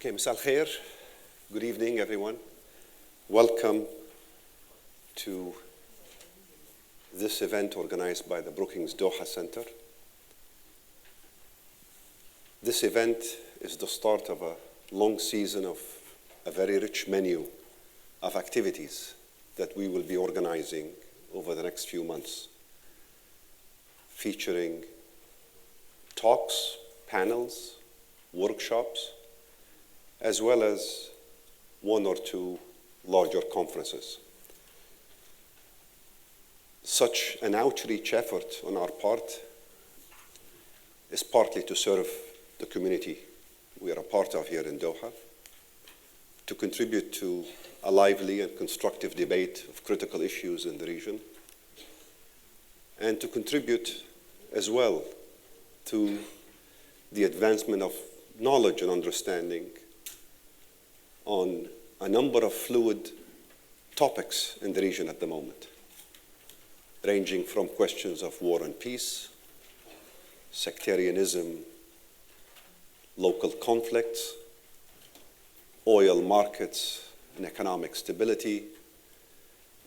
Okay, Masal Khair. Good evening, everyone. Welcome to this event organized by the Brookings Doha Center. This event is the start of a long season of a very rich menu of activities that we will be organizing over the next few months, featuring talks, panels, workshops, as well as one or two larger conferences. Such an outreach effort on our part is partly to serve the community we are a part of here in Doha, to contribute to a lively and constructive debate of critical issues in the region, and to contribute as well to the advancement of knowledge and understanding on a number of fluid topics in the region at the moment, ranging from questions of war and peace, sectarianism, local conflicts, oil markets and economic stability,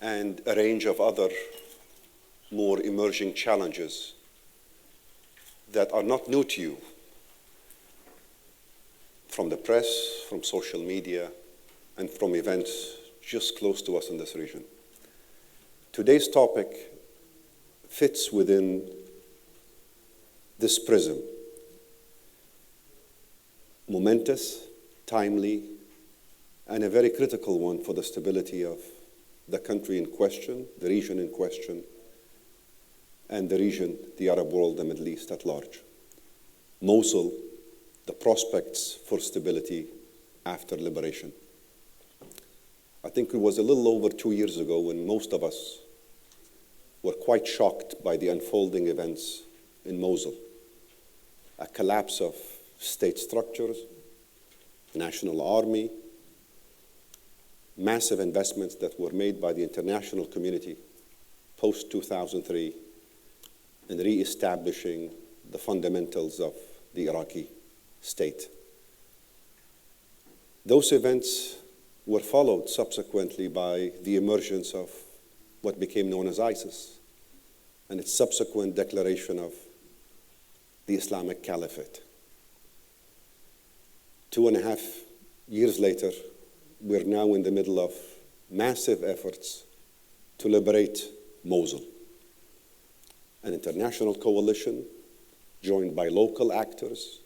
and a range of other more emerging challenges that are not new to you, from the press, from social media, and from events just close to us in this region. Today's topic fits within this prism: momentous, timely, and a very critical one for the stability of the country in question, the region in question, and the region, the Arab world, the Middle East at large. Mosul, the prospects for stability after liberation. I think it was a little over 2 years ago when most of us were quite shocked by the unfolding events in Mosul. A collapse of state structures, national army, massive investments that were made by the international community post-2003 in re-establishing the fundamentals of the Iraqi state. Those events were followed subsequently by the emergence of what became known as ISIS and its subsequent declaration of the Islamic Caliphate. 2.5 years later, we're now in the middle of massive efforts to liberate Mosul. An international coalition joined by local actors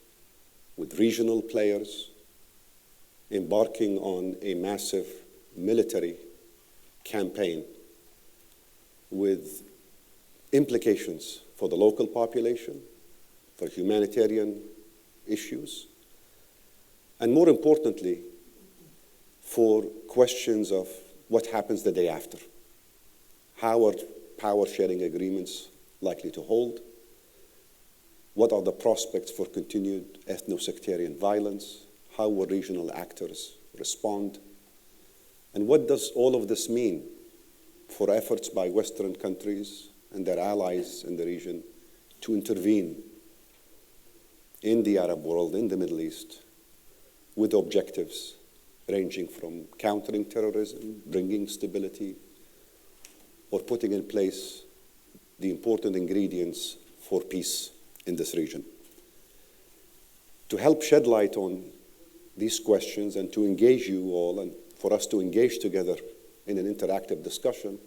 with regional players embarking on a massive military campaign with implications for the local population, for humanitarian issues, and more importantly, for questions of what happens the day after. How are power-sharing agreements likely to hold? What are the prospects for continued ethno-sectarian violence? How will regional actors respond? And what does all of this mean for efforts by Western countries and their allies in the region to intervene in the Arab world, in the Middle East, with objectives ranging from countering terrorism, bringing stability, or putting in place the important ingredients for peace in this region? To help shed light on these questions and to engage you all and for us to engage together in an interactive discussion,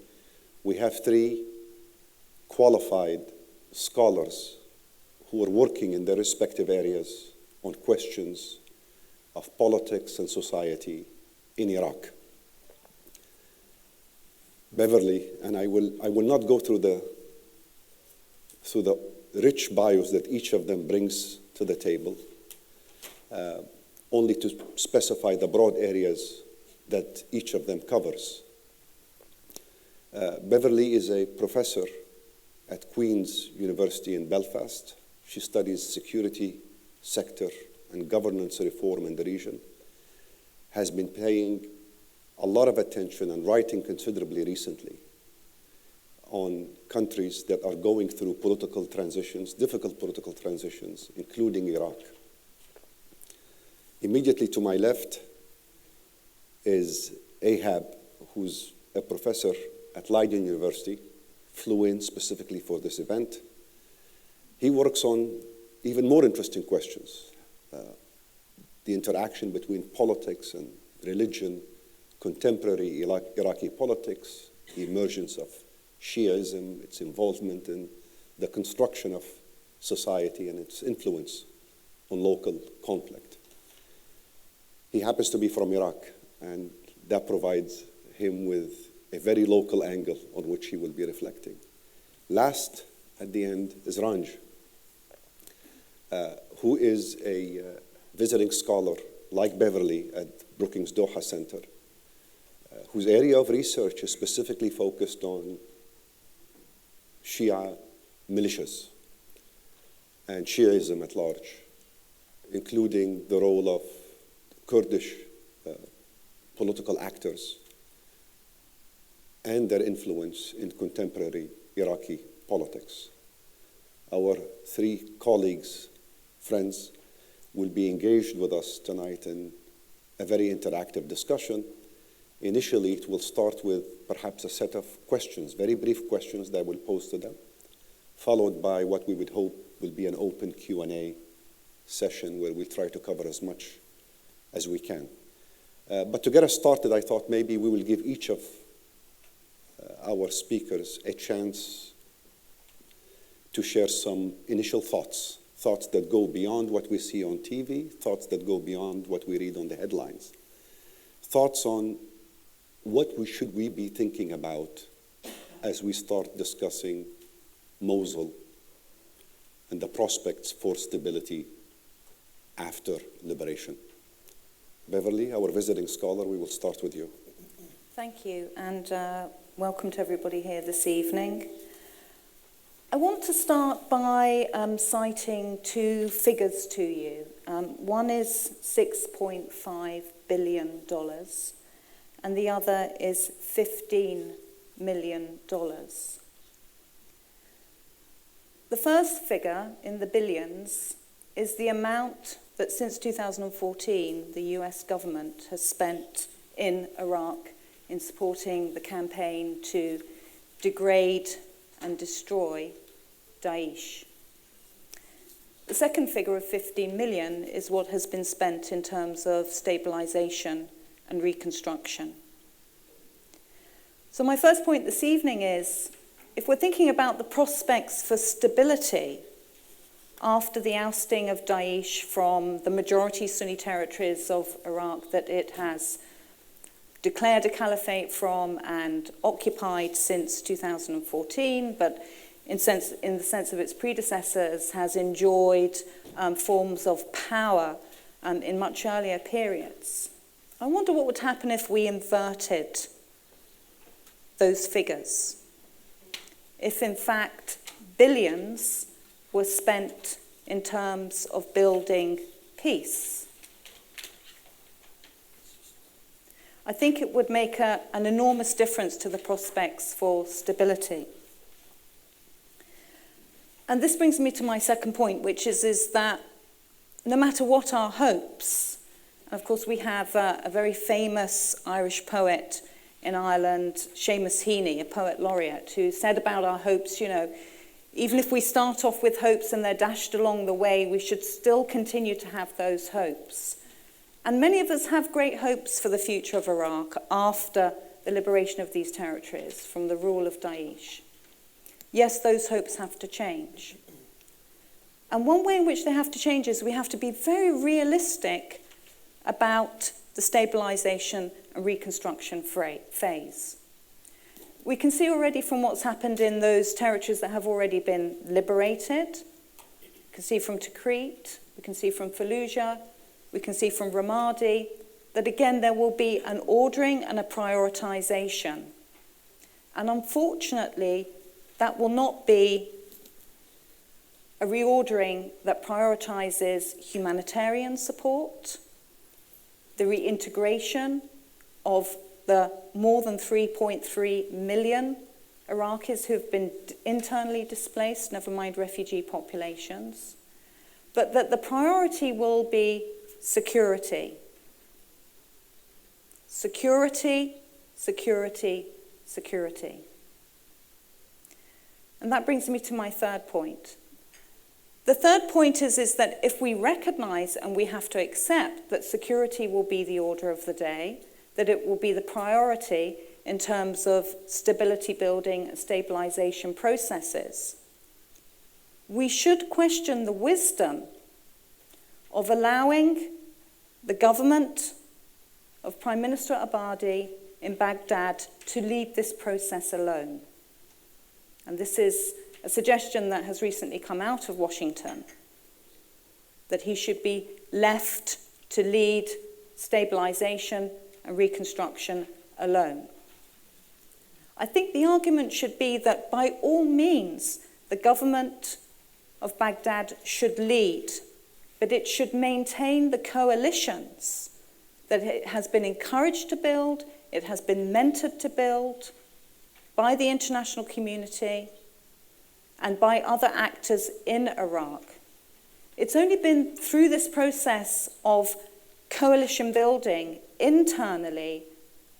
we have 3 qualified scholars who are working in their respective areas on questions of politics and society in Iraq. Beverly, and I will not go through the rich bios that each of them brings to the table, only to specify the broad areas that each of them covers. Beverly is a professor at Queen's University in Belfast. She studies security sector and governance reform in the region, has been paying a lot of attention and writing considerably recently on countries that are going through political transitions, difficult political transitions, including Iraq. Immediately to my left is Ahab, who's a professor at Leiden University, flew in specifically for this event. He works on even more interesting questions, the interaction between politics and religion, contemporary Iraqi politics, the emergence of Shiism, its involvement in the construction of society and its influence on local conflict. He happens to be from Iraq, and that provides him with a very local angle on which he will be reflecting. Last, at the end, is Ranj, who is a visiting scholar like Beverly at Brookings Doha Center, whose area of research is specifically focused on Shia militias and Shiism at large, including the role of Kurdish political actors and their influence in contemporary Iraqi politics. Our three colleagues, friends, will be engaged with us tonight in a very interactive discussion. Initially, it will start with perhaps a set of questions, very brief questions that we'll pose to them, followed by what we would hope will be an open Q&A session where we'll try to cover as much as we can. But to get us started, I thought maybe we will give each of our speakers a chance to share some initial thoughts that go beyond what we see on TV, thoughts that go beyond what we read on the headlines, thoughts on what should we be thinking about as we start discussing Mosul and the prospects for stability after liberation. Beverly, our visiting scholar, we will start with you. Thank you, and welcome to everybody here this evening. I want to start by citing two figures to you. One is $6.5 billion, and the other is $15 million. The first figure, in the billions, is the amount that since 2014 the US government has spent in Iraq in supporting the campaign to degrade and destroy Daesh. The second figure of 15 million is what has been spent in terms of stabilization and reconstruction. So my first point this evening is, if we're thinking about the prospects for stability after the ousting of Daesh from the majority Sunni territories of Iraq that it has declared a caliphate from and occupied since 2014, but in the sense of its predecessors has enjoyed forms of power in much earlier periods. I wonder what would happen if we inverted those figures. If in fact billions were spent in terms of building peace. I think it would make an enormous difference to the prospects for stability. And this brings me to my second point, which is that no matter what our hopes, and of course we have a very famous Irish poet in Ireland, Seamus Heaney, a poet laureate, who said about our hopes, even if we start off with hopes and they're dashed along the way, we should still continue to have those hopes. And many of us have great hopes for the future of Iraq after the liberation of these territories from the rule of Daesh. Yes, those hopes have to change. And one way in which they have to change is we have to be very realistic about the stabilization and reconstruction phase. We can see already from what's happened in those territories that have already been liberated. We can see from Tikrit, we can see from Fallujah, we can see from Ramadi, that again there will be an ordering and a prioritization. And unfortunately, that will not be a reordering that prioritizes humanitarian support, the reintegration of the more than 3.3 million Iraqis who've been internally displaced, never mind refugee populations, but that the priority will be security. Security, security, security. And that brings me to my third point. The third point is that if we recognize and we have to accept that security will be the order of the day, that it will be the priority in terms of stability building and stabilization processes, we should question the wisdom of allowing the government of Prime Minister Abadi in Baghdad to lead this process alone. And this is a suggestion that has recently come out of Washington, that he should be left to lead stabilization and reconstruction alone. I think the argument should be that by all means, the government of Baghdad should lead, but it should maintain the coalitions that it has been encouraged to build, it has been mentored to build by the international community and by other actors in Iraq. It's only been through this process of coalition building internally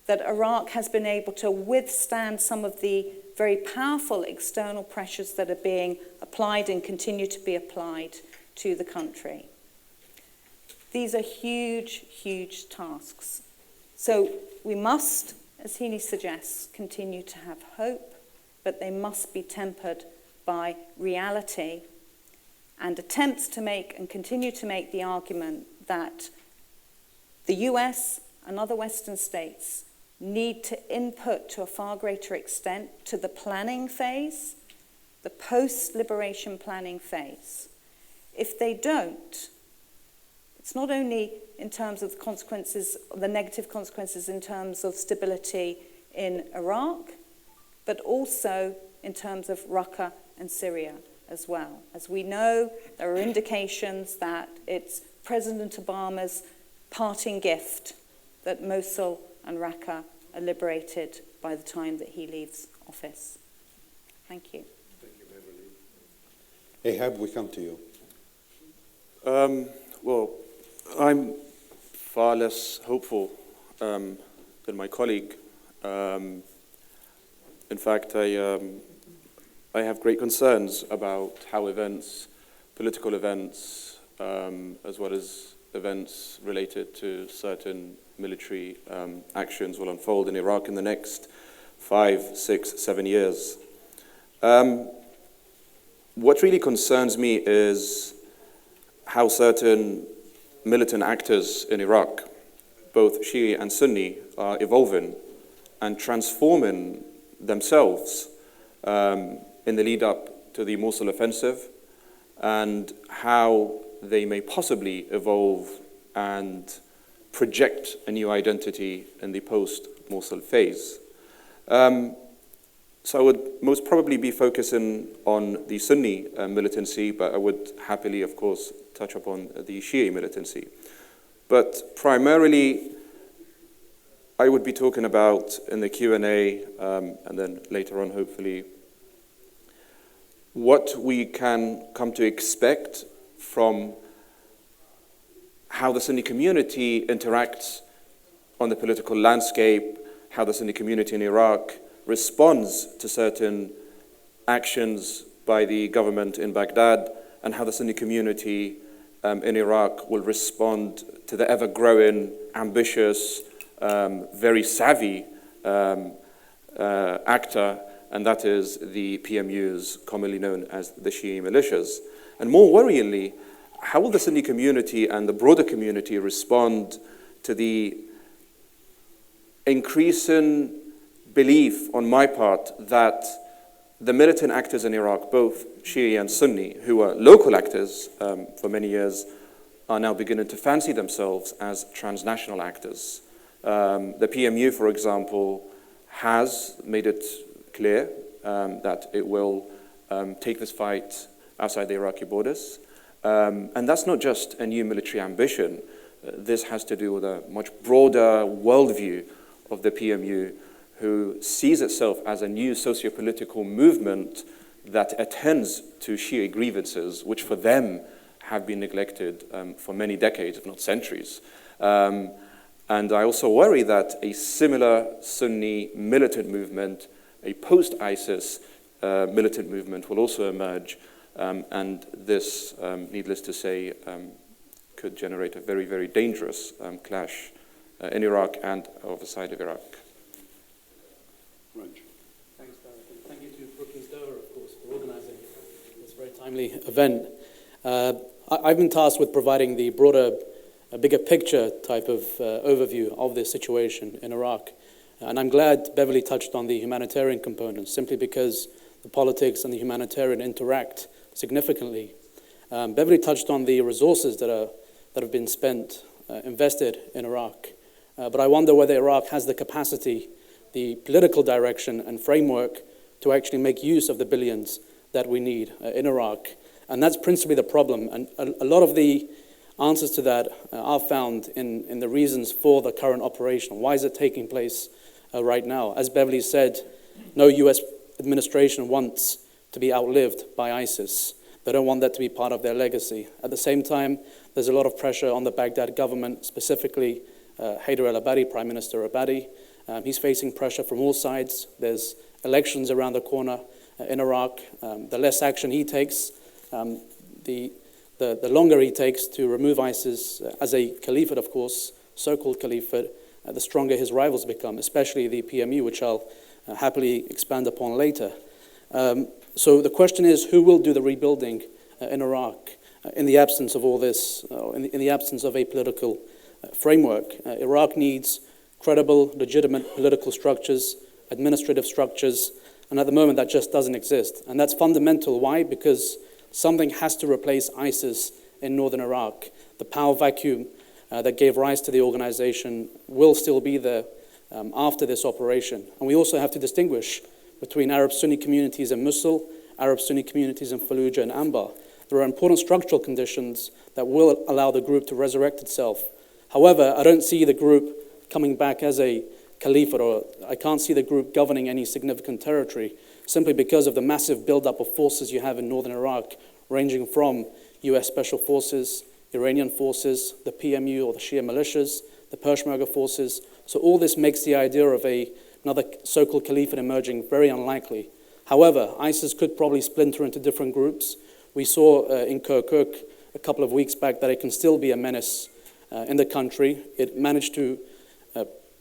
that Iraq has been able to withstand some of the very powerful external pressures that are being applied and continue to be applied to the country. These are huge, huge tasks. So we must, as Heaney suggests, continue to have hope, but they must be tempered by reality and attempts to make and continue to make the argument that the US and other Western states need to input to a far greater extent to the planning phase, the post-liberation planning phase. If they don't, it's not only in terms of the consequences, the negative consequences in terms of stability in Iraq, but also in terms of Raqqa and Syria as well. As we know, there are indications that it's President Obama's parting gift that Mosul and Raqqa are liberated by the time that he leaves office. Thank you. Thank you, Beverly. Ahab, we come to you. Well, I'm far less hopeful than my colleague. In fact, I have great concerns about how events, political events, as well as events related to certain military actions will unfold in Iraq in the next 5, 6, 7 years. What really concerns me is how certain militant actors in Iraq, both Shia and Sunni, are evolving and transforming themselves in the lead up to the Mosul offensive, and how they may possibly evolve and project a new identity in the post-Mosul phase. So I would most probably be focusing on the Sunni militancy, but I would happily, of course, touch upon the Shia militancy. But primarily, I would be talking about in the Q&A, and then later on, hopefully, what we can come to expect from how the Sunni community interacts on the political landscape, how the Sunni community in Iraq responds to certain actions by the government in Baghdad, and how the Sunni community in Iraq will respond to the ever-growing, ambitious, very savvy actor, and that is the PMUs, commonly known as the Shia militias. And more worryingly, how will the Sunni community and the broader community respond to the increasing belief on my part that the militant actors in Iraq, both Shia and Sunni, who were local actors for many years, are now beginning to fancy themselves as transnational actors. The PMU, for example, has made it clear that it will take this fight outside the Iraqi borders. And that's not just a new military ambition. This has to do with a much broader worldview of the PMU, who sees itself as a new socio-political movement that attends to Shia grievances, which for them have been neglected for many decades, if not centuries. And I also worry that a similar Sunni militant movement, a post-ISIS militant movement, will also emerge, and this, needless to say, could generate a very, very dangerous clash in Iraq and outside of Iraq. Thanks, Derek, and thank you to Brookings Doha, of course, for organising this very timely event. I've been tasked with providing the broader, bigger picture type of overview of this situation in Iraq. And I'm glad Beverly touched on the humanitarian component, simply because the politics and the humanitarian interact significantly. Beverly touched on the resources that have been spent, invested in Iraq. But I wonder whether Iraq has the capacity, the political direction and framework to actually make use of the billions that we need in Iraq. And that's principally the problem. And a lot of the answers to that are found in the reasons for the current operation. Why is it taking place right now? As Beverly said, no US administration wants to be outlived by ISIS. They don't want that to be part of their legacy. At the same time, there's a lot of pressure on the Baghdad government, specifically Haider al-Abadi, Prime Minister Abadi. He's facing pressure from all sides. There's elections around the corner in Iraq. The less action he takes, the longer he takes to remove ISIS as a caliphate, of course, so-called caliphate, the stronger his rivals become, especially the PMU, which I'll happily expand upon later. So the question is, who will do the rebuilding in Iraq in the absence of all this, in the absence of a political framework? Iraq needs credible, legitimate political structures, administrative structures, and at the moment that just doesn't exist. And that's fundamental. Why? Because something has to replace ISIS in northern Iraq. The power vacuum that gave rise to the organization will still be there after this operation. And we also have to distinguish between Arab Sunni communities in Mosul, Arab Sunni communities in Fallujah and Anbar. There are important structural conditions that will allow the group to resurrect itself. However, I don't see the group coming back as a caliphate, or I can't see the group governing any significant territory, simply because of the massive buildup of forces you have in northern Iraq, ranging from US Special Forces, Iranian forces, the PMU or the Shia militias, the Peshmerga forces. So all this makes the idea of another so-called caliphate emerging very unlikely. However, ISIS could probably splinter into different groups. We saw in Kirkuk a couple of weeks back that it can still be a menace in the country. It managed to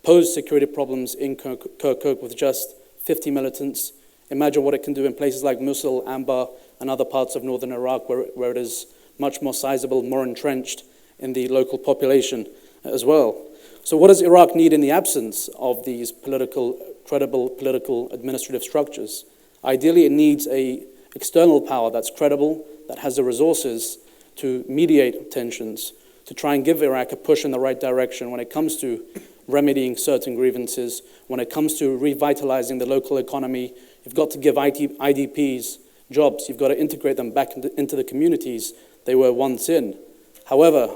pose security problems in Kirkuk with just 50 militants. Imagine what it can do in places like Mosul, Anbar, and other parts of northern Iraq where it is much more sizable, more entrenched in the local population as well. So what does Iraq need in the absence of these credible political administrative structures? Ideally, it needs an external power that's credible, that has the resources to mediate tensions, to try and give Iraq a push in the right direction when it comes to remedying certain grievances, when it comes to revitalizing the local economy. You've got to give IDPs jobs. You've got to integrate them back into the communities they were once in. However,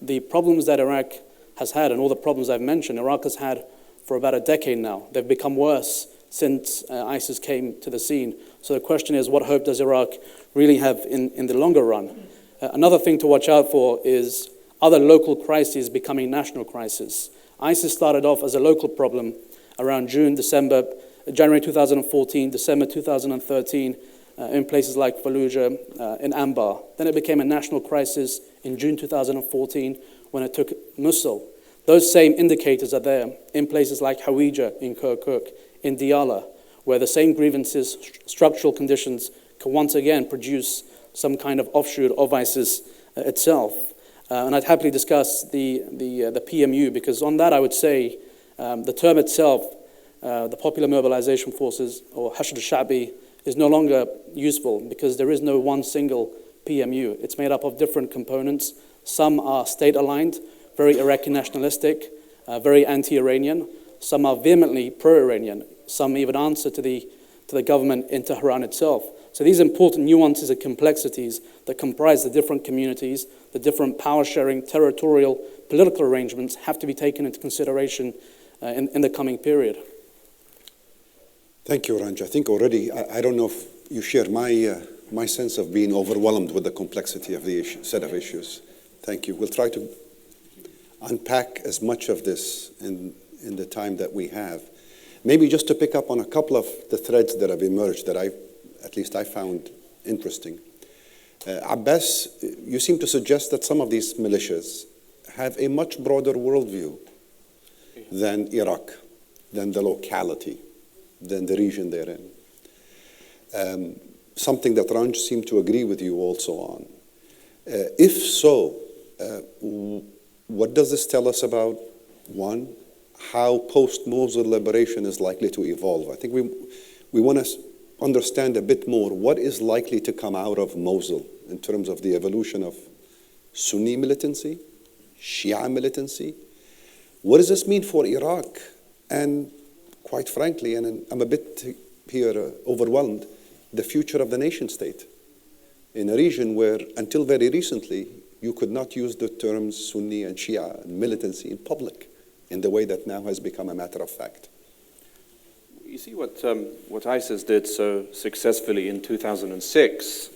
the problems that Iraq has had, and all the problems I've mentioned, Iraq has had for about a decade now. They've become worse since ISIS came to the scene. So the question is, what hope does Iraq really have in the longer run? Another thing to watch out for is other local crises becoming national crises. ISIS started off as a local problem around January 2014, December 2013, in places like Fallujah, in Anbar. Then it became a national crisis in June 2014 when it took Mosul. Those same indicators are there in places like Hawija in Kirkuk, in Diyala, where the same grievances, structural conditions can once again produce some kind of offshoot of ISIS itself. And I'd happily discuss the PMU, because on that I would say the term itself, the Popular Mobilization Forces, or Hashr al-Sha'bi, is no longer useful because there is no one single PMU. It's made up of different components. Some are state-aligned, very Iraqi nationalistic, very anti-Iranian. Some are vehemently pro-Iranian. Some even answer to the government in Tehran itself. So these important nuances and complexities that comprise the different communities, the different power-sharing, territorial, political arrangements have to be taken into consideration in the coming period. Thank you, Ranj. I think already, I don't know if you share my my sense of being overwhelmed with the complexity of the set of issues. Thank you. We'll try to unpack as much of this in the time that we have. Maybe just to pick up on a couple of the threads that have emerged that at least I found interesting. Abbas, you seem to suggest that some of these militias have a much broader worldview than Iraq, than the locality, than the region they're in. Something that Ranj seemed to agree with you also on. If so, what does this tell us about, one, how post-Mosul liberation is likely to evolve? I think we want to understand a bit more what is likely to come out of Mosul in terms of the evolution of Sunni militancy, Shia militancy. What does this mean for Iraq? And quite frankly, and I'm a bit here overwhelmed, the future of the nation state in a region where until very recently you could not use the terms Sunni and Shia and militancy in public in the way that now has become a matter of fact. You see what ISIS did so successfully in 2006.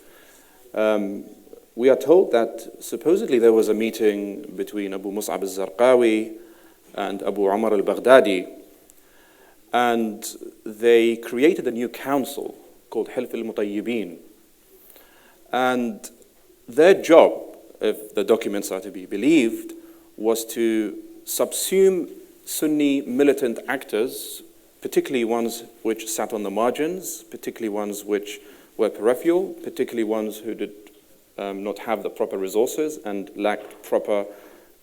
We are told that supposedly there was a meeting between Abu Mus'ab al-Zarqawi and Abu Umar al-Baghdadi, and they created a new council called Hilf al-Mutayyibin. And their job, if the documents are to be believed, was to subsume Sunni militant actors, particularly ones which sat on the margins, particularly ones which were peripheral, particularly ones who did not have the proper resources and lacked proper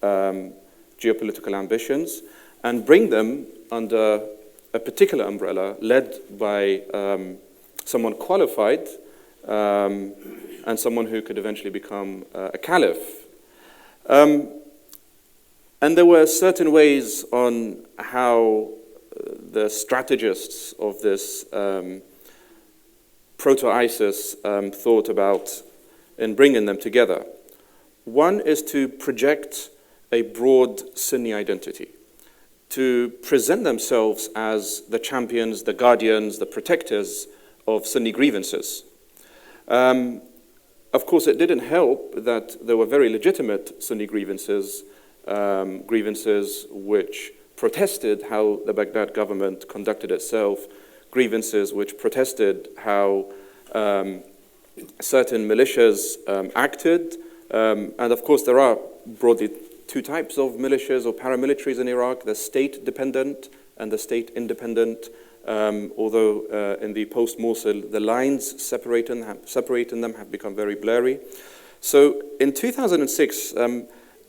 geopolitical ambitions, and bring them under a particular umbrella led by someone qualified and someone who could eventually become a caliph. And there were certain ways on how the strategists of this proto-ISIS thought about in bringing them together. One is to project a broad Sunni identity, to present themselves as the champions, the guardians, the protectors of Sunni grievances. Of course, it didn't help that there were very legitimate Sunni grievances, grievances which protested how the Baghdad government conducted itself, grievances which protested how certain militias acted. And of course, there are broadly two types of militias or paramilitaries in Iraq, the state-dependent and the state-independent, although in the post-Mosul, the lines separating them have become very blurry. So in 2006,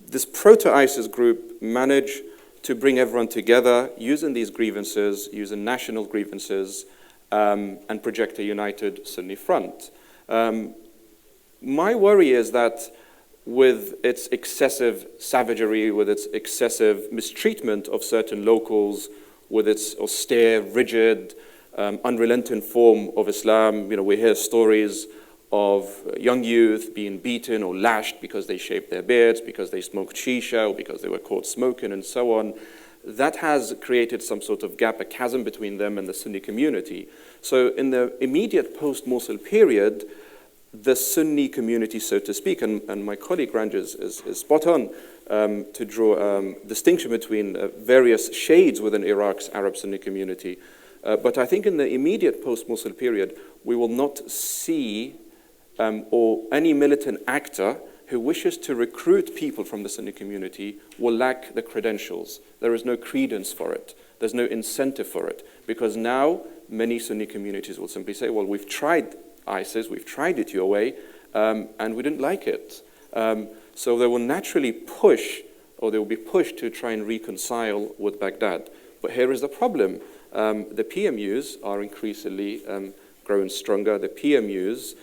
this proto-ISIS group managed to bring everyone together using these grievances, using national grievances, and project a united Sunni front. My worry is that with its excessive savagery, with its excessive mistreatment of certain locals, with its austere, rigid, unrelenting form of Islam, we hear stories of young youth being beaten or lashed because they shaved their beards, because they smoked shisha, or because they were caught smoking, and so on. That has created some sort of gap, a chasm between them and the Sunni community. So in the immediate post-Mosul period, the Sunni community, so to speak, and my colleague Ranj is spot on to draw a distinction between various shades within Iraq's Arab Sunni community. But I think in the immediate post-Mosul period, we will not see or any militant actor who wishes to recruit people from the Sunni community will lack the credentials. There is no credence for it. There's no incentive for it. Because now many Sunni communities will simply say, well, we've tried ISIS, we've tried it your way, and we didn't like it. So they will naturally push, or they will be pushed to try and reconcile with Baghdad. But here is the problem. The PMUs are increasingly growing stronger. The PMUs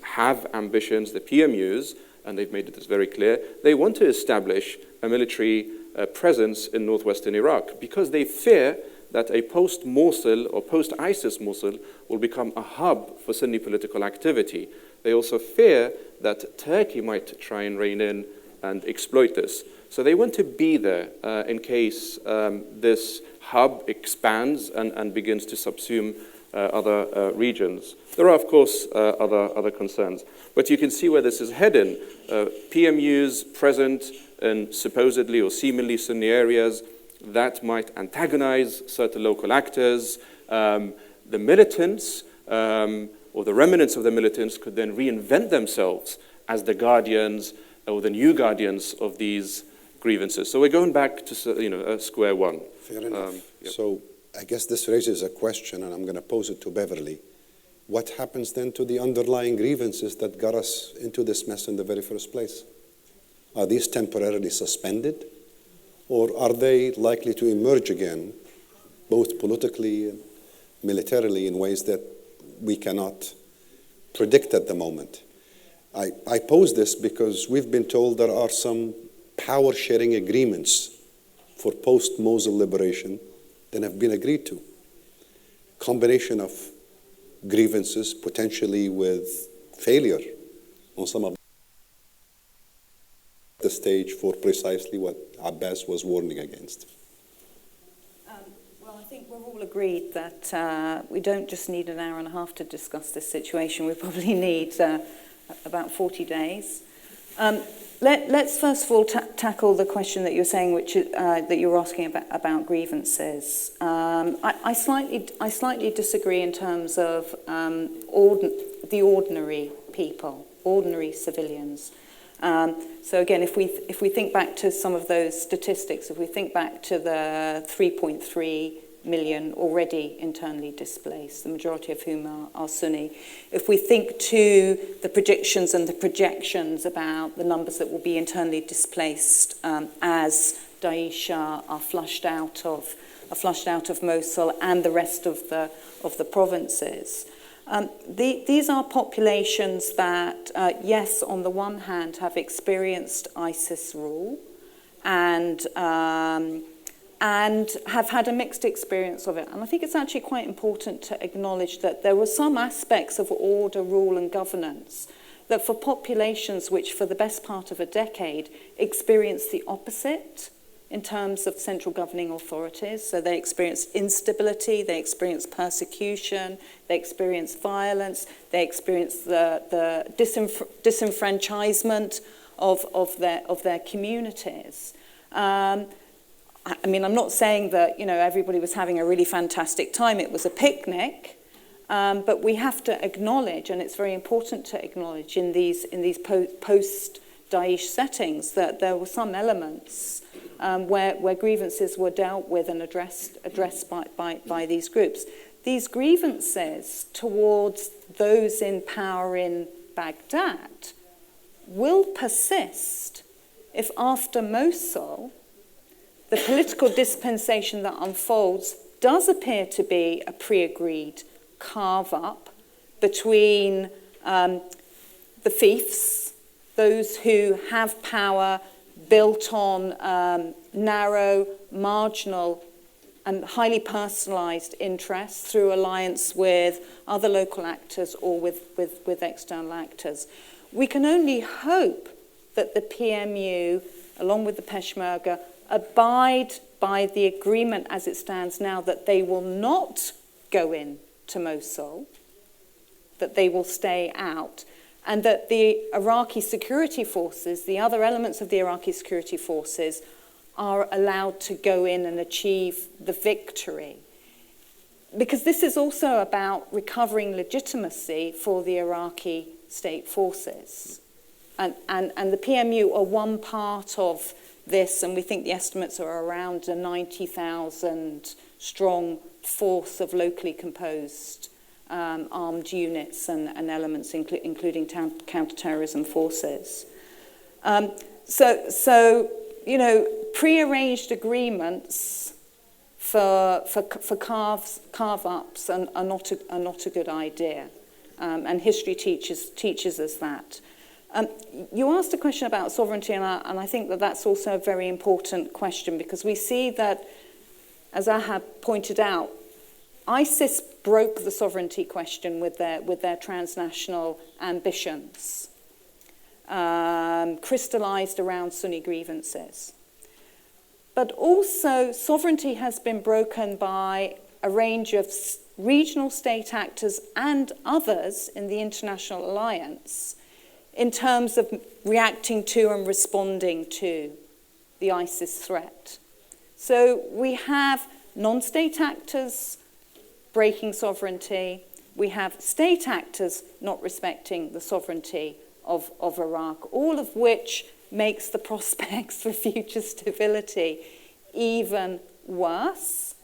have ambitions. The PMUs, and they've made this very clear, they want to establish a military presence in northwestern Iraq because they fear that a post-Mosul or post-ISIS Mosul will become a hub for Sunni political activity. They also fear that Turkey might try and rein in and exploit this. So they want to be there in case this hub expands and begins to subsume other regions. There are, of course, other concerns. But you can see where this is heading. PMUs present in supposedly or seemingly Sunni areas that might antagonize certain local actors. The militants, or the remnants of the militants, could then reinvent themselves as the guardians or the new guardians of these grievances. So we're going back to square one. Fair enough. Yep. So I guess this raises a question, and I'm going to pose it to Beverly. What happens then to the underlying grievances that got us into this mess in the very first place? Are these temporarily suspended, or are they likely to emerge again, both politically and militarily, in ways that we cannot predict at the moment? I pose this because we've been told there are some power-sharing agreements for post-Mosul liberation that have been agreed to. Combination of grievances, potentially with failure on some of the stage for precisely what Abbas was warning against. Well, I think we're all agreed that we don't just need an hour and a half to discuss this situation. We probably need about 40 days. Let's first of all tackle the question that you're saying, which that you're asking about grievances. I slightly disagree in terms of the ordinary people, ordinary civilians. So again, if we think back to some of those statistics, if we think back to the 3.3 million already internally displaced, the majority of whom are Sunni. If we think to the predictions and the projections about the numbers that will be internally displaced as Daesh are flushed out of Mosul and the rest of the provinces. These are populations that, yes, on the one hand, have experienced ISIS rule and have had a mixed experience of it. And I think it's actually quite important to acknowledge that there were some aspects of order, rule, and governance that for populations which for the best part of a decade experienced the opposite in terms of central governing authorities. So they experienced instability, they experienced persecution, they experienced violence, they experienced the disenfranchisement of their communities. I mean, I'm not saying that, everybody was having a really fantastic time. It was a picnic, but we have to acknowledge, and it's very important to acknowledge in these post-Daesh settings, that there were some elements where grievances were dealt with and addressed by these groups. These grievances towards those in power in Baghdad will persist if after Mosul, the political dispensation that unfolds does appear to be a pre-agreed carve-up between the fiefs, those who have power built on narrow, marginal, and highly personalised interests through alliance with other local actors or with external actors. We can only hope that the PMU, along with the Peshmerga, abide by the agreement as it stands now that they will not go in to Mosul, that they will stay out, and that the Iraqi security forces, the other elements of the Iraqi security forces, are allowed to go in and achieve the victory. Because this is also about recovering legitimacy for the Iraqi state forces. And the PMU are one part of this, and we think the estimates are around a 90,000 strong force of locally composed armed units and elements, including counter-terrorism forces. So pre-arranged agreements for carve-ups are not a good idea, and history teaches us that. You asked a question about sovereignty, and I think that that's also a very important question, because we see that, as Ahab pointed out, ISIS broke the sovereignty question with their transnational ambitions, crystallized around Sunni grievances. But also, sovereignty has been broken by a range of regional state actors and others in the international alliance in terms of reacting to and responding to the ISIS threat. So we have non-state actors breaking sovereignty. We have state actors not respecting the sovereignty of Iraq, all of which makes the prospects for future stability even worse.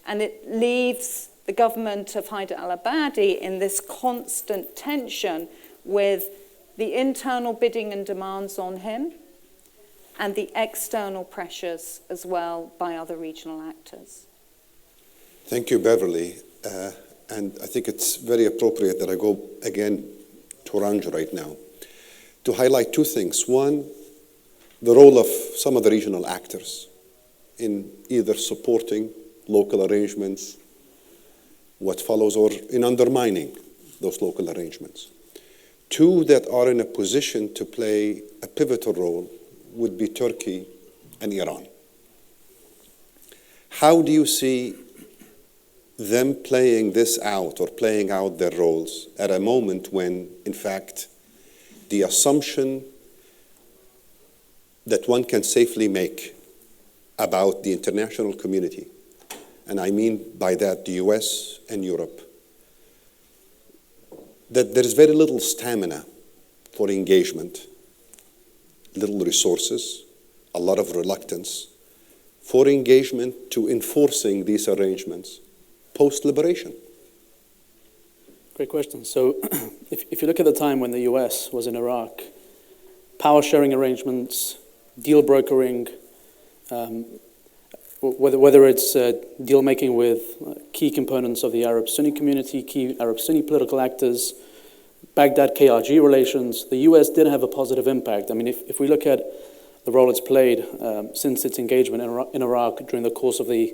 And it leaves the government of Haider al-Abadi in this constant tension with the internal bidding and demands on him and the external pressures as well by other regional actors. Thank you, Beverly. And I think it's very appropriate that I go again to Ranj right now to highlight two things. One, the role of some of the regional actors in either supporting local arrangements, what follows, or in undermining those local arrangements. Two that are in a position to play a pivotal role would be Turkey and Iran. How do you see them playing this out or playing out their roles at a moment when, in fact, the assumption that one can safely make about the international community, and I mean by that the US and Europe, that there is very little stamina for engagement, little resources, a lot of reluctance for engagement to enforcing these arrangements post-liberation? Great question. So if you look at the time when the US was in Iraq, power-sharing arrangements, deal brokering, whether it's deal-making with key components of the Arab Sunni community, key Arab Sunni political actors, Baghdad-KRG relations, the US did have a positive impact. I mean, if we look at the role it's played since its engagement in Iraq during the course of the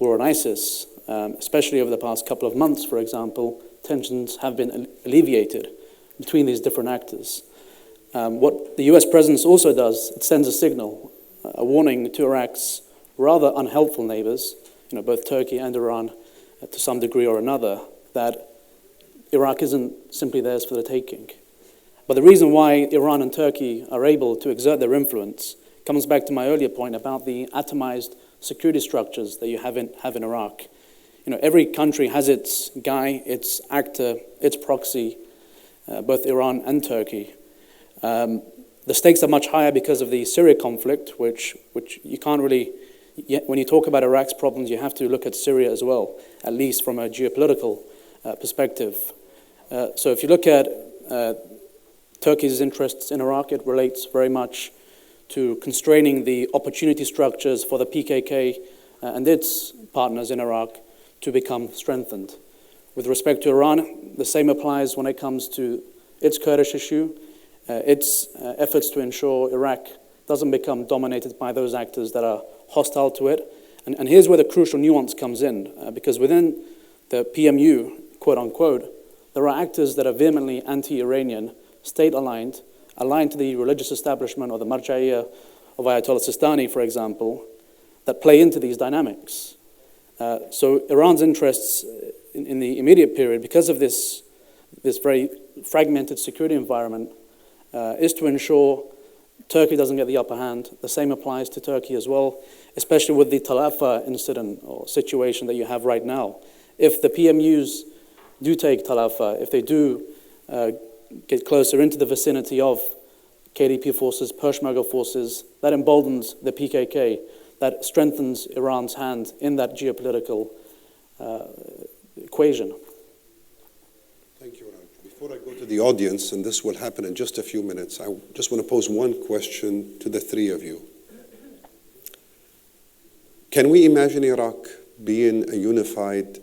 war on ISIS, especially over the past couple of months, for example, tensions have been alleviated between these different actors. What the US presence also does, it sends a signal, a warning to Iraq's rather unhelpful neighbors, both Turkey and Iran to some degree or another, that Iraq isn't simply theirs for the taking. But the reason why Iran and Turkey are able to exert their influence comes back to my earlier point about the atomized security structures that you have in Iraq. Every country has its guy, its actor, its proxy, both Iran and Turkey. The stakes are much higher because of the Syria conflict, which you can't really, when you talk about Iraq's problems, you have to look at Syria as well, at least from a geopolitical perspective. So if you look at Turkey's interests in Iraq, it relates very much to constraining the opportunity structures for the PKK and its partners in Iraq to become strengthened. With respect to Iran, the same applies when it comes to its Kurdish issue, its efforts to ensure Iraq doesn't become dominated by those actors that are hostile to it. And here's where the crucial nuance comes in, because within the PMU, quote unquote, there are actors that are vehemently anti-Iranian, state-aligned, aligned to the religious establishment or the Marja'iyya of Ayatollah Sistani, for example, that play into these dynamics. So Iran's interests in the immediate period, because of this very fragmented security environment, is to ensure Turkey doesn't get the upper hand. The same applies to Turkey as well, especially with the Tal Afar incident or situation that you have right now. If the PMUs do take Tal Afar, if they do get closer into the vicinity of KDP forces, Peshmerga forces, that emboldens the PKK, that strengthens Iran's hand in that geopolitical equation. Thank you, Raj. Before I go to the audience, and this will happen in just a few minutes, I just want to pose one question to the three of you. Can we imagine Iraq being a unified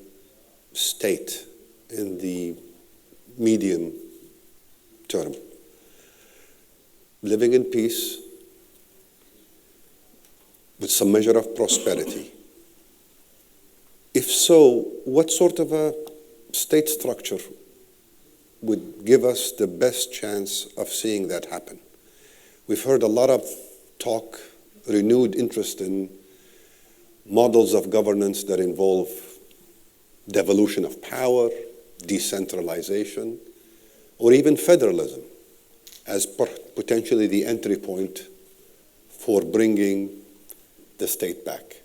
state in the medium term, living in peace, with some measure of prosperity? If so, what sort of a state structure would give us the best chance of seeing that happen? We've heard a lot of talk, renewed interest in models of governance that involve devolution of power, decentralization, or even federalism as potentially the entry point for bringing the state back.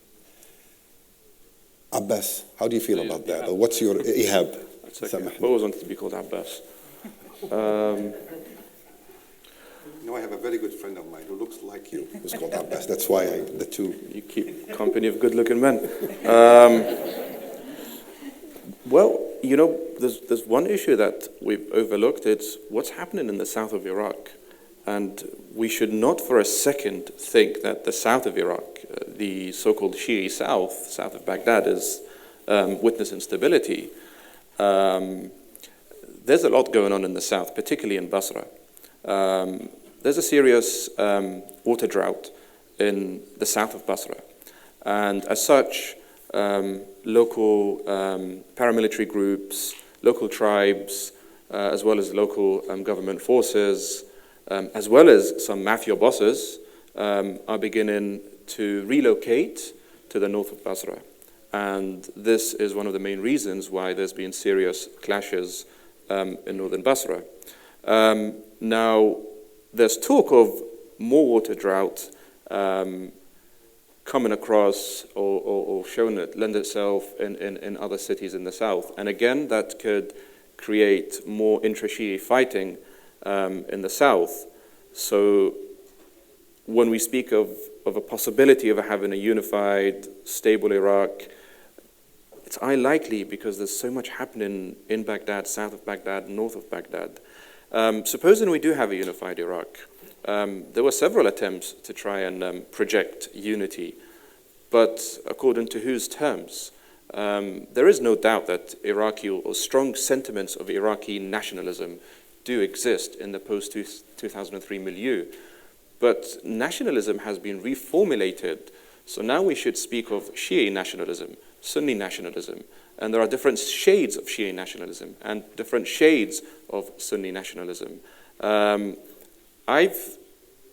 Abbas, how do you feel about that? Or what's your Ihab? That's okay. I've always wanted to be called Abbas. I have a very good friend of mine who looks like you, who's called Abbas. That's why the two. You keep company of good-looking men. Well, you know, there's one issue that we've overlooked. It's what's happening in the south of Iraq. And we should not for a second think that the south of Iraq, the so-called Shi'i south of Baghdad, is witnessing instability. There's a lot going on in the south, particularly in Basra. There's a serious water drought in the south of Basra. And as such, local paramilitary groups, local tribes, as well as local government forces, as well as some mafia bosses, are beginning to relocate to the north of Basra. And this is one of the main reasons why there's been serious clashes in northern Basra. Now, there's talk of more water drought coming across or showing it lend itself in other cities in the south. And again, that could create more intra-Shi'i fighting in the south. So when we speak of a possibility of having a unified, stable Iraq, it's unlikely because there's so much happening in Baghdad, south of Baghdad, north of Baghdad. Supposing we do have a unified Iraq, there were several attempts to try and project unity, but according to whose terms? There is no doubt that Iraqi or strong sentiments of Iraqi nationalism do exist in the post-2003 milieu, but nationalism has been reformulated. So now we should speak of Shi'i nationalism, Sunni nationalism, and there are different shades of Shi'i nationalism and different shades of Sunni nationalism. I've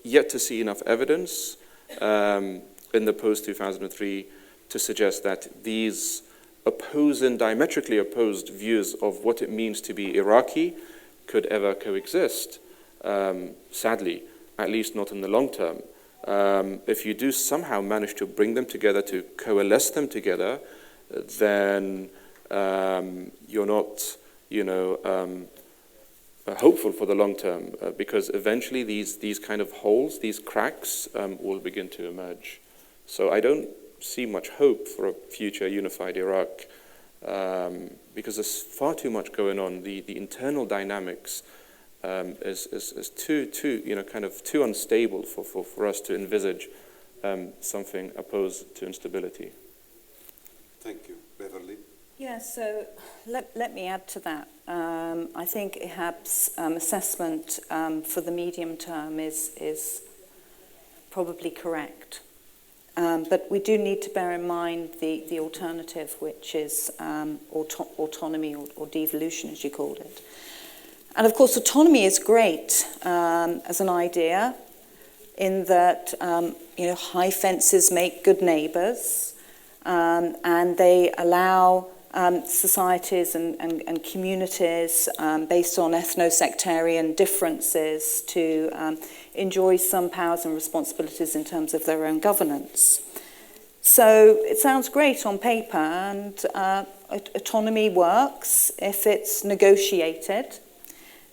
yet to see enough evidence in the post-2003 to suggest that these diametrically opposed views of what it means to be Iraqi could ever coexist, sadly, at least not in the long term. If you do somehow manage to bring them together, to coalesce them together, then you're not, hopeful for the long term, because eventually these kind of holes, these cracks, will begin to emerge. So I don't see much hope for a future unified Iraq, because there's far too much going on. The internal dynamics is too unstable for us to envisage something opposed to instability. Thank you. Beverly? Yeah, so let me add to that. I think Ihab's assessment for the medium term is probably correct. But we do need to bear in mind the alternative, which is autonomy or devolution, as you called it. And of course, autonomy is great as an idea, in that high fences make good neighbours, and they allow societies and communities based on ethno-sectarian differences to enjoy some powers and responsibilities in terms of their own governance. So it sounds great on paper, and autonomy works if it's negotiated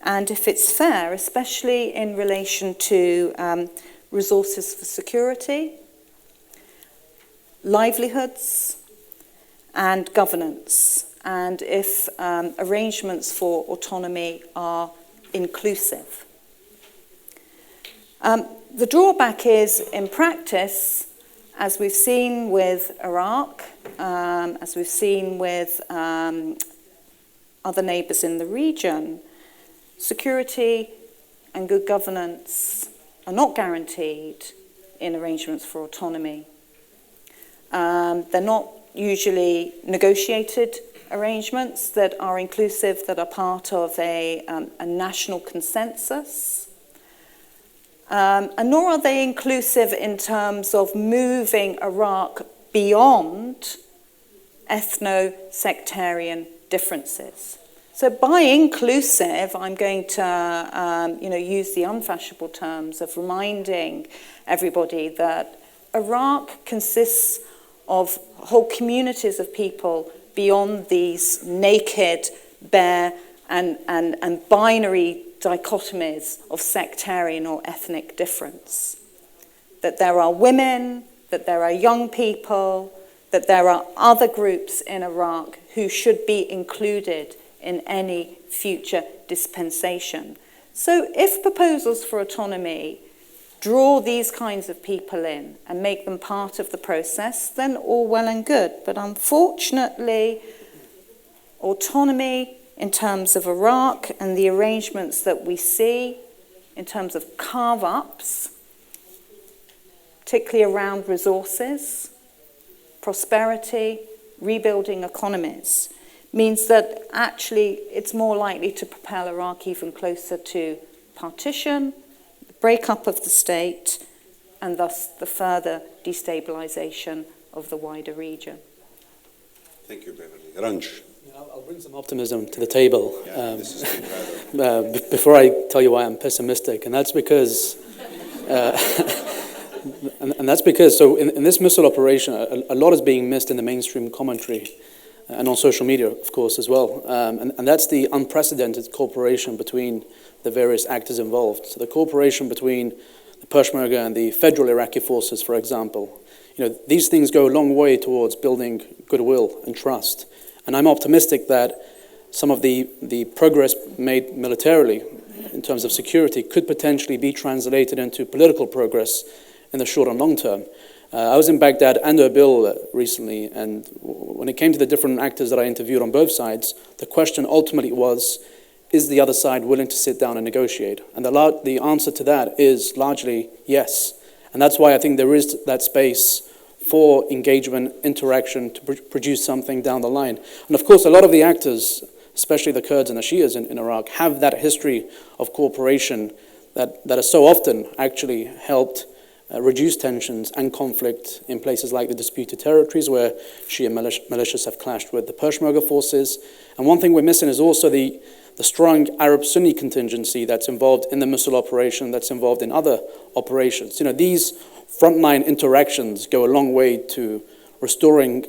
and if it's fair, especially in relation to resources for security, livelihoods, and governance, and if arrangements for autonomy are inclusive. The drawback is, in practice, as we've seen with Iraq, as we've seen with other neighbours in the region, security and good governance are not guaranteed in arrangements for autonomy. They're not usually negotiated arrangements that are inclusive, that are part of a national consensus. And nor are they inclusive in terms of moving Iraq beyond ethno-sectarian differences. So by inclusive, I'm going to use the unfashionable terms of reminding everybody that Iraq consists of whole communities of people beyond these naked, bare, and binary dichotomies of sectarian or ethnic difference. That there are women, that there are young people, that there are other groups in Iraq who should be included in any future dispensation. So if proposals for autonomy draw these kinds of people in and make them part of the process, then all well and good. But unfortunately, autonomy in terms of Iraq and the arrangements that we see in terms of carve-ups, particularly around resources, prosperity, rebuilding economies, means that actually it's more likely to propel Iraq even closer to partition, the breakup of the state, and thus the further destabilization of the wider region. Thank you, Beverly. Ranj. I'll bring some optimism to the table This before I tell you why I'm pessimistic, and that's because so in this Mosul operation, a lot is being missed in the mainstream commentary and on social media, of course, as well. And that's the unprecedented cooperation between the various actors involved. So the cooperation between the Peshmerga and the federal Iraqi forces, for example. These things go a long way towards building goodwill and trust. And I'm optimistic that some of the progress made militarily in terms of security could potentially be translated into political progress in the short and long term. I was in Baghdad and Erbil recently, and when it came to the different actors that I interviewed on both sides, the question ultimately was, is the other side willing to sit down and negotiate? And the answer to that is largely yes. And that's why I think there is that space for engagement, interaction, to produce something down the line. And of course, a lot of the actors, especially the Kurds and the Shias in Iraq, have that history of cooperation that has so often actually helped reduce tensions and conflict in places like the disputed territories where Shia militias have clashed with the Peshmerga forces. And one thing we're missing is also the strong Arab-Sunni contingency that's involved in the Mosul operation, that's involved in other operations. These frontline interactions go a long way to restoring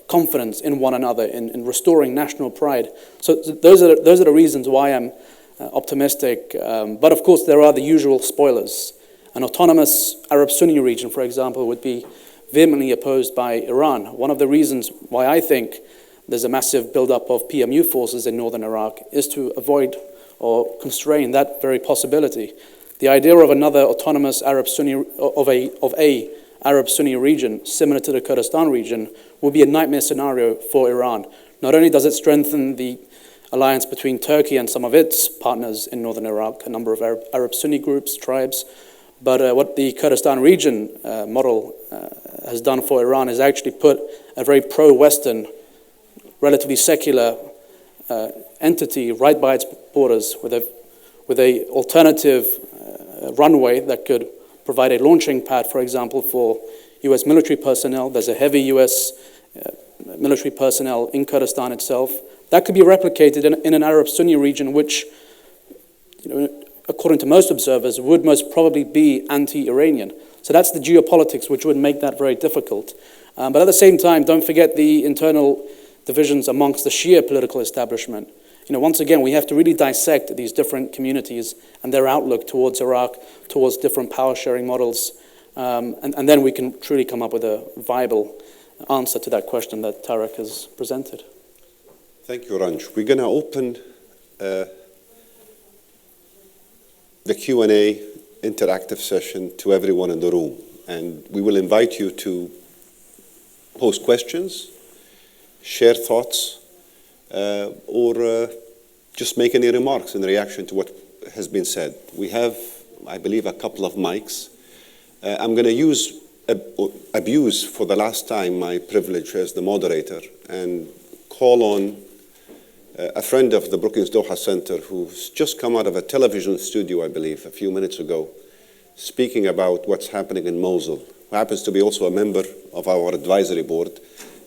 confidence in one another, in restoring national pride. So those are the reasons why I'm optimistic. But of course, there are the usual spoilers. An autonomous Arab-Sunni region, for example, would be vehemently opposed by Iran. One of the reasons why I think there's a massive buildup of PMU forces in northern Iraq is to avoid or constrain that very possibility. The idea of another autonomous Arab-Sunni, of a Arab-Sunni region similar to the Kurdistan region would be a nightmare scenario for Iran. Not only does it strengthen the alliance between Turkey and some of its partners in northern Iraq, a number of Arab-Sunni groups, tribes, but what the Kurdistan region model has done for Iran is actually put a very pro-Western, relatively secular entity right by its borders with a alternative runway that could provide a launching pad, for example, for U.S. military personnel. There's a heavy U.S. Military personnel in Kurdistan itself. That could be replicated in an Arab-Sunni region which, according to most observers, would most probably be anti-Iranian. So that's the geopolitics which would make that very difficult. But at the same time, don't forget the internal divisions amongst the Shia political establishment. Once again, we have to really dissect these different communities and their outlook towards Iraq, towards different power-sharing models, and then we can truly come up with a viable answer to that question that Tarek has presented. Thank you, Ranj. We're going to open the Q&A interactive session to everyone in the room. And we will invite you to pose questions, share thoughts, or just make any remarks in reaction to what has been said. We have, I believe, a couple of mics. I'm going to abuse for the last time my privilege as the moderator and call on a friend of the Brookings Doha Center who's just come out of a television studio, I believe, a few minutes ago, speaking about what's happening in Mosul, who happens to be also a member of our advisory board.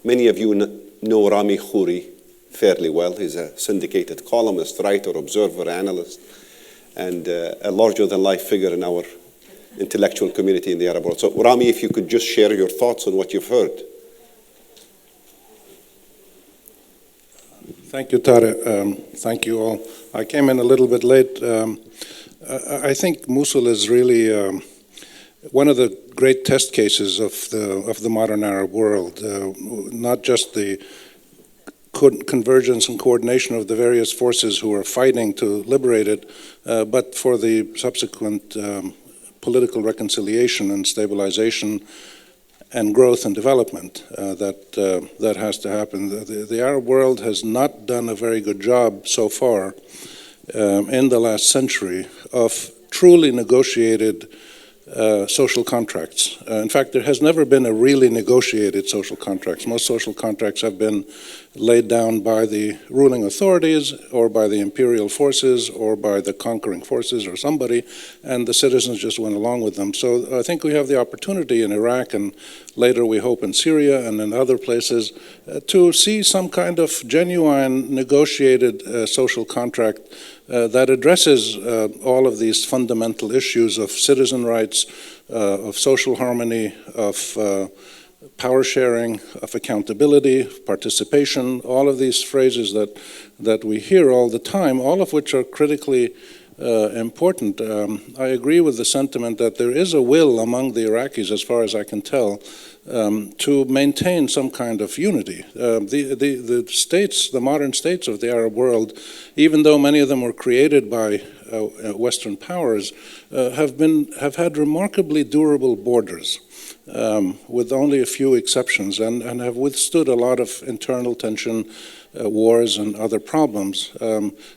Many of you know Rami Khouri fairly well. He's a syndicated columnist, writer, observer, analyst, and a larger-than-life figure in our intellectual community in the Arab world. So, Rami, if you could just share your thoughts on what you've heard. Thank you, Tariq. Thank you all. I came in a little bit late. I think Mosul is really one of the great test cases of the modern Arab world. Not just the convergence and coordination of the various forces who are fighting to liberate it, but for the subsequent political reconciliation and stabilization and growth and development that has to happen. The Arab world has not done a very good job so far in the last century of truly negotiated social contracts. In fact, there has never been a really negotiated social contract. Most social contracts have been laid down by the ruling authorities or by the imperial forces or by the conquering forces or somebody, and the citizens just went along with them. So I think we have the opportunity in Iraq, and later we hope in Syria and in other places, to see some kind of genuine negotiated social contract that addresses all of these fundamental issues of citizen rights, of social harmony, of power sharing, of accountability, participation, all of these phrases that we hear all the time, all of which are critically important. I agree with the sentiment that there is a will among the Iraqis, as far as I can tell, to maintain some kind of unity. The states, the modern states of the Arab world, even though many of them were created by Western powers, have had remarkably durable borders, with only a few exceptions, and have withstood a lot of internal tension, wars and other problems.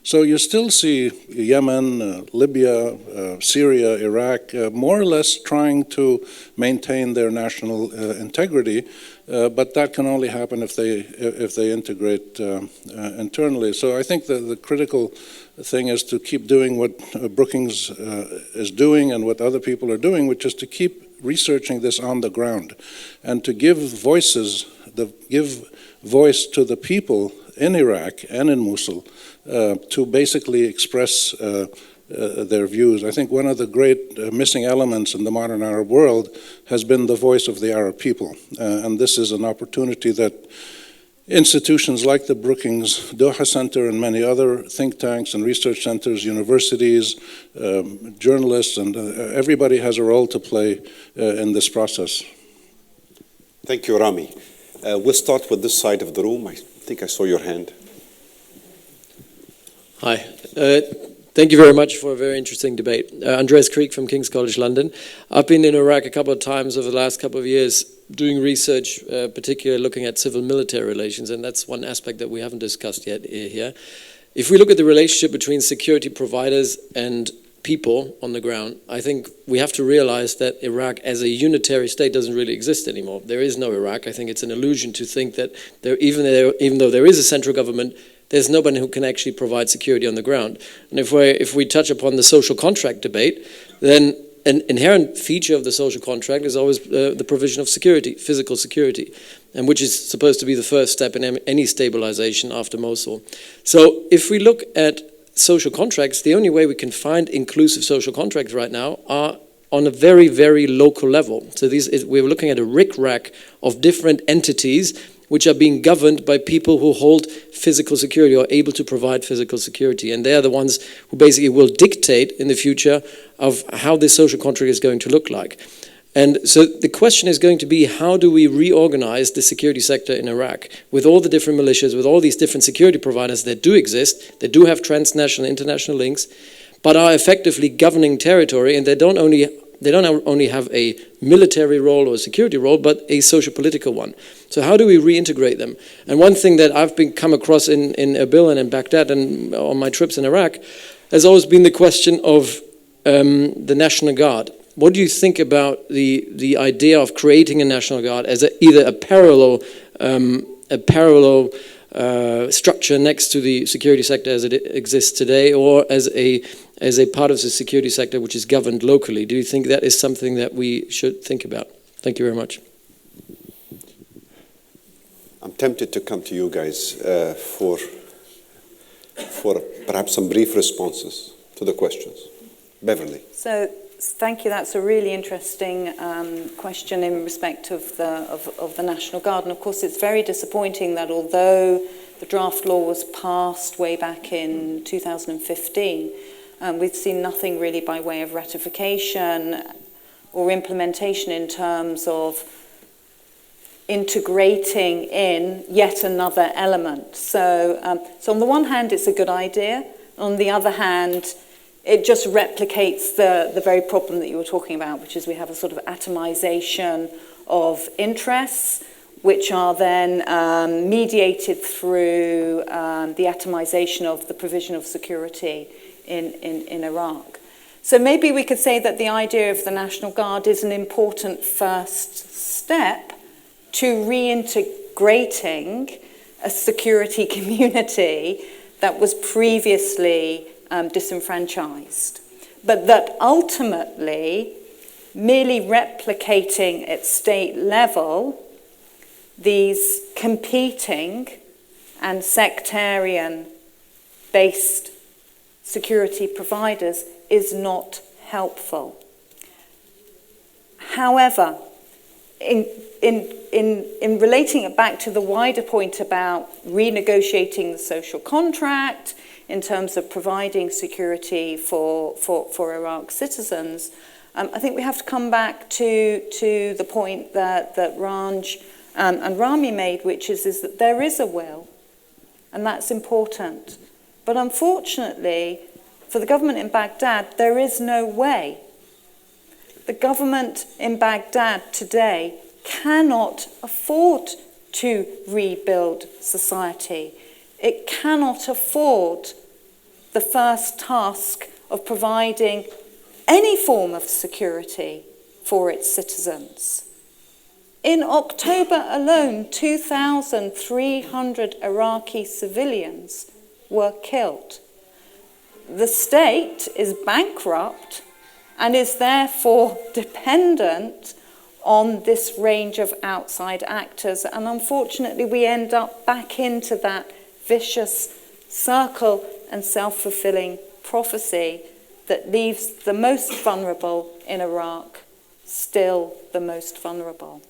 So you still see Yemen, Libya, Syria, Iraq, more or less trying to maintain their national integrity, but that can only happen if they integrate internally. So I think the critical thing is to keep doing what Brookings is doing and what other people are doing, which is to keep researching this on the ground and to give voice to the people in Iraq and in Mosul to basically express their views. I think one of the great missing elements in the modern Arab world has been the voice of the Arab people, and this is an opportunity that institutions like the Brookings Doha Center and many other think tanks and research centers, universities, journalists, and everybody has a role to play in this process. Thank you, Rami. We'll start with this side of the room. I think I saw your hand. Hi. Thank you very much for a very interesting debate. Andreas Krieg from King's College London. I've been in Iraq a couple of times over the last couple of years doing research, particularly looking at civil-military relations, and that's one aspect that we haven't discussed yet here. If we look at the relationship between security providers and people on the ground, I think we have to realize that Iraq as a unitary state doesn't really exist anymore. There is no Iraq. I think it's an illusion to think that even though there is a central government, there's nobody who can actually provide security on the ground. And if we touch upon the social contract debate, then an inherent feature of the social contract is always the provision of security, physical security, and which is supposed to be the first step in any stabilization after Mosul. So if we look at social contracts, the only way we can find inclusive social contracts right now are on a very, very local level. So we're looking at a rick-rack of different entities which are being governed by people who hold physical security or able to provide physical security. And they are the ones who basically will dictate in the future of how this social contract is going to look like. And so the question is going to be, how do we reorganize the security sector in Iraq with all the different militias, with all these different security providers that do exist, that do have transnational, international links, but are effectively governing territory, and they don't only have a military role or a security role, but a social-political one. So how do we reintegrate them? And one thing that I've come across in Erbil and in Baghdad and on my trips in Iraq has always been the question of the National Guard. What do you think about the idea of creating a National Guard as either a parallel structure next to the security sector as it exists today, or as a part of the security sector which is governed locally? Do you think that is something that we should think about? Thank you very much. I'm tempted to come to you guys for perhaps some brief responses to the questions. Beverly. So thank you. That's a really interesting question in respect of the National Guard. And of course, it's very disappointing that although the draft law was passed way back in 2015, we've seen nothing really by way of ratification or implementation in terms of integrating in yet another element. So on the one hand, it's a good idea. On the other hand, it just replicates the very problem that you were talking about, which is we have a sort of atomization of interests, which are then mediated through the atomization of the provision of security in Iraq. So maybe we could say that the idea of the National Guard is an important first step to reintegrating a security community that was previously disenfranchised, but that ultimately merely replicating at state level these competing and sectarian-based security providers is not helpful. However, in relating it back to the wider point about renegotiating the social contract in terms of providing security for Iraq's citizens, I think we have to come back to the point that Ranj and Rami made, which is that there is a will, and that's important. But unfortunately, for the government in Baghdad, there is no way. The government in Baghdad today cannot afford to rebuild society. It cannot afford the first task of providing any form of security for its citizens. In October alone, 2,300 Iraqi civilians were killed. The state is bankrupt and is therefore dependent on this range of outside actors. And unfortunately, we end up back into that vicious circle and self-fulfilling prophecy that leaves the most vulnerable in Iraq still the most vulnerable.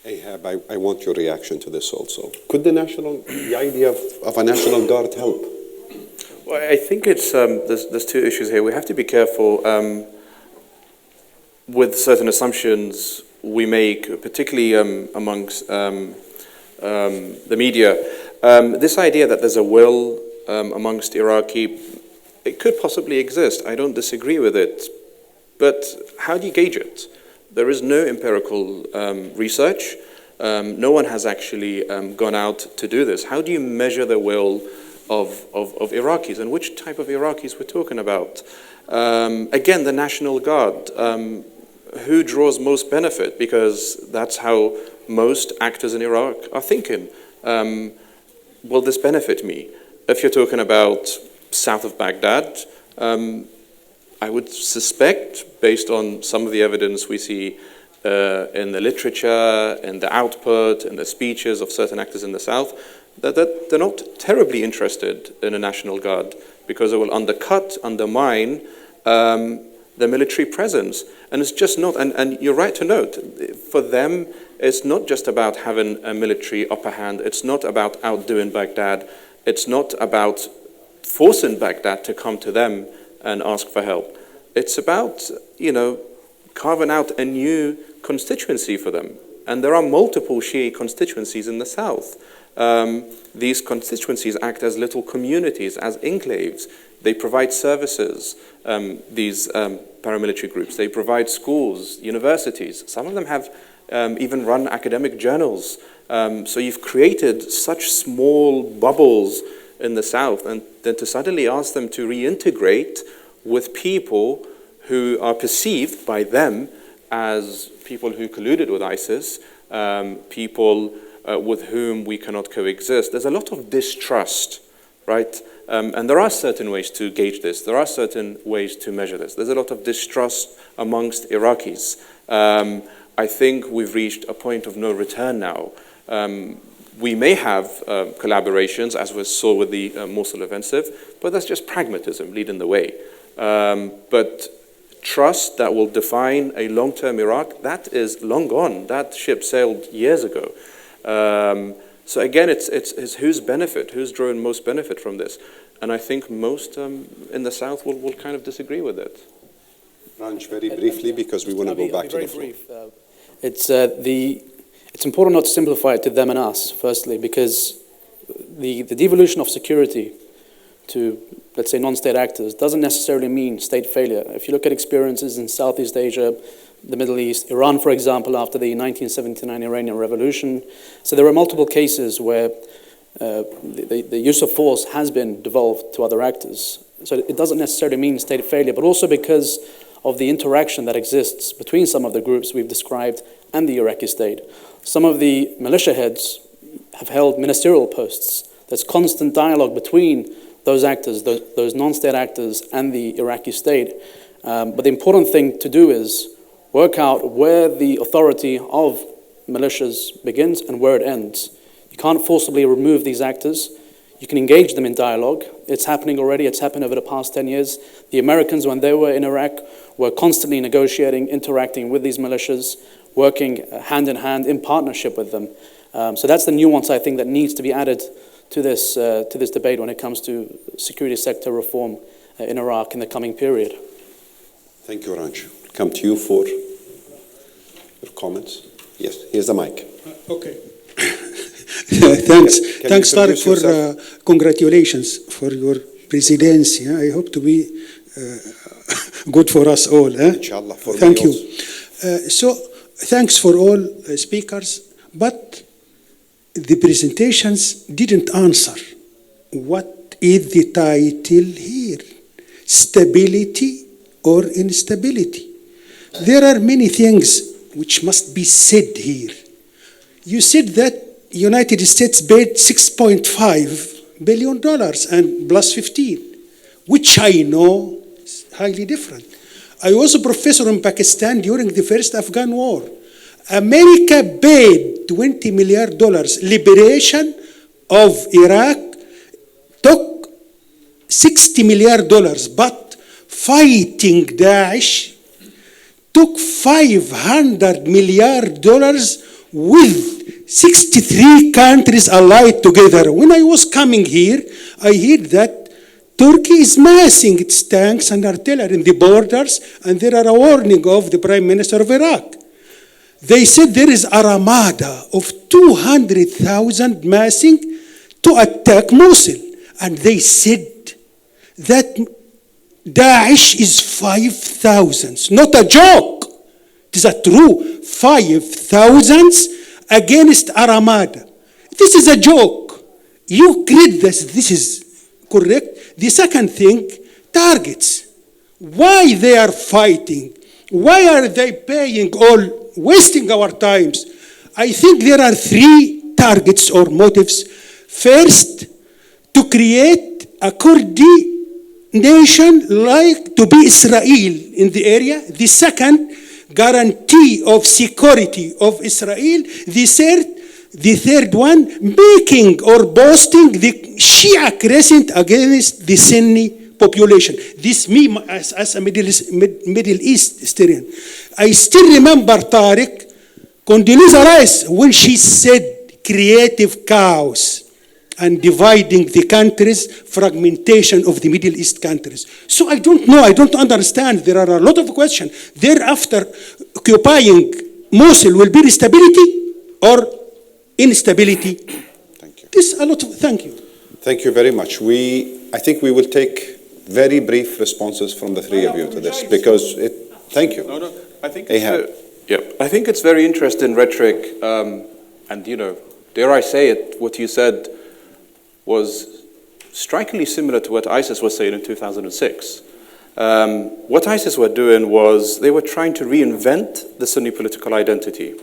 Ahab, I want your reaction to this also. Could the idea of a National Guard help? Well, I think it's there's two issues here. We have to be careful with certain assumptions we make, particularly amongst the media. This idea that there's a will amongst Iraqi, it could possibly exist. I don't disagree with it. But how do you gauge it? There is no empirical research. No one has actually gone out to do this. How do you measure the will of Iraqis, and which type of Iraqis we're talking about? Again, the National Guard. Who draws most benefit? Because that's how most actors in Iraq are thinking. Will this benefit me? If you're talking about south of Baghdad, I would suspect, based on some of the evidence we see in the literature, in the output, in the speeches of certain actors in the south, that they're not terribly interested in a National Guard because it will undermine the military presence. And it's just not, and you're right to note, for them, it's not just about having a military upper hand. It's not about outdoing Baghdad. It's not about forcing Baghdad to come to them and ask for help. It's about, carving out a new constituency for them. And there are multiple Shia constituencies in the south. These constituencies act as little communities, as enclaves. They provide services, these paramilitary groups. They provide schools, universities. Some of them have even run academic journals. So you've created such small bubbles in the south, and then to suddenly ask them to reintegrate with people who are perceived by them as people who colluded with ISIS, people with whom we cannot coexist. There's a lot of distrust, right? And there are certain ways to gauge this. There are certain ways to measure this. There's a lot of distrust amongst Iraqis. I think we've reached a point of no return now. we may have collaborations, as we saw with the Mosul offensive, but that's just pragmatism leading the way. But trust that will define a long-term Iraq, that is long gone. That ship sailed years ago. So again, it's whose benefit, who's drawing most benefit from this? And I think most in the South will kind of disagree with it. Ranj, very briefly, because we want to go back to the floor. It's important not to simplify it to them and us, firstly, because the devolution of security to, let's say, non-state actors doesn't necessarily mean state failure. If you look at experiences in Southeast Asia, the Middle East, Iran, for example, after the 1979 Iranian Revolution. So there are multiple cases where the use of force has been devolved to other actors. So it doesn't necessarily mean state failure, but also because of the interaction that exists between some of the groups we've described and the Iraqi state. Some of the militia heads have held ministerial posts. There's constant dialogue between those actors, those non-state actors, and the Iraqi state. But the important thing to do is work out where the authority of militias begins and where it ends. You can't forcibly remove these actors. You can engage them in dialogue. It's happening already. It's happened over the past 10 years. The Americans, when they were in Iraq, were constantly negotiating, interacting with these militias, working hand in hand in partnership with them. So that's the nuance, I think, that needs to be added to this debate when it comes to security sector reform in Iraq in the coming period. Thank you, Ranj. Come to you for your comments. Yes, here's the mic. Okay. Thanks. Can Thanks, you Tariq, introduce for congratulations for your presidency. I hope to be good for us all. Inshallah. Thank you. So, thanks for all speakers, but the presentations didn't answer. What is the title here? Stability or instability? There are many things which must be said here. You said that United States paid $6.5 billion and plus 15, which I know is highly different. I was a professor in Pakistan during the first Afghan war. America paid $20 million. Liberation of Iraq took $60 million, but fighting Daesh took $500 million with 63 countries allied together. When I was coming here, I heard that Turkey is massing its tanks and artillery in the borders, and there are a warning of the Prime Minister of Iraq. They said there is a armada of 200,000 massing to attack Mosul. And they said that Daesh is 5,000. Not a joke. It is a true 5,000 against Armada. This is a joke. You create this. This is correct. The second thing, targets. Why they are fighting? Why are they paying all, wasting our times? I think there are three targets or motives. First, to create a Kurdi nation like to be Israel in the area. The second, guarantee of security of Israel. The third one, making or boasting the Shia crescent against the Sunni population. This me as a Middle East historian. I still remember Tariq, Condoleezza Rice, when she said creative chaos and dividing the countries, fragmentation of the Middle East countries. So I don't know, I don't understand. There are a lot of questions. Thereafter, occupying Mosul will be stability or instability? Thank you. This a lot of, thank you. Thank you very much. I think we will take very brief responses from the three of you to this, because thank you. No, I think I think it's very interesting rhetoric, and dare I say it, what you said was strikingly similar to what ISIS was saying in 2006. What ISIS were doing was they were trying to reinvent the Sunni political identity.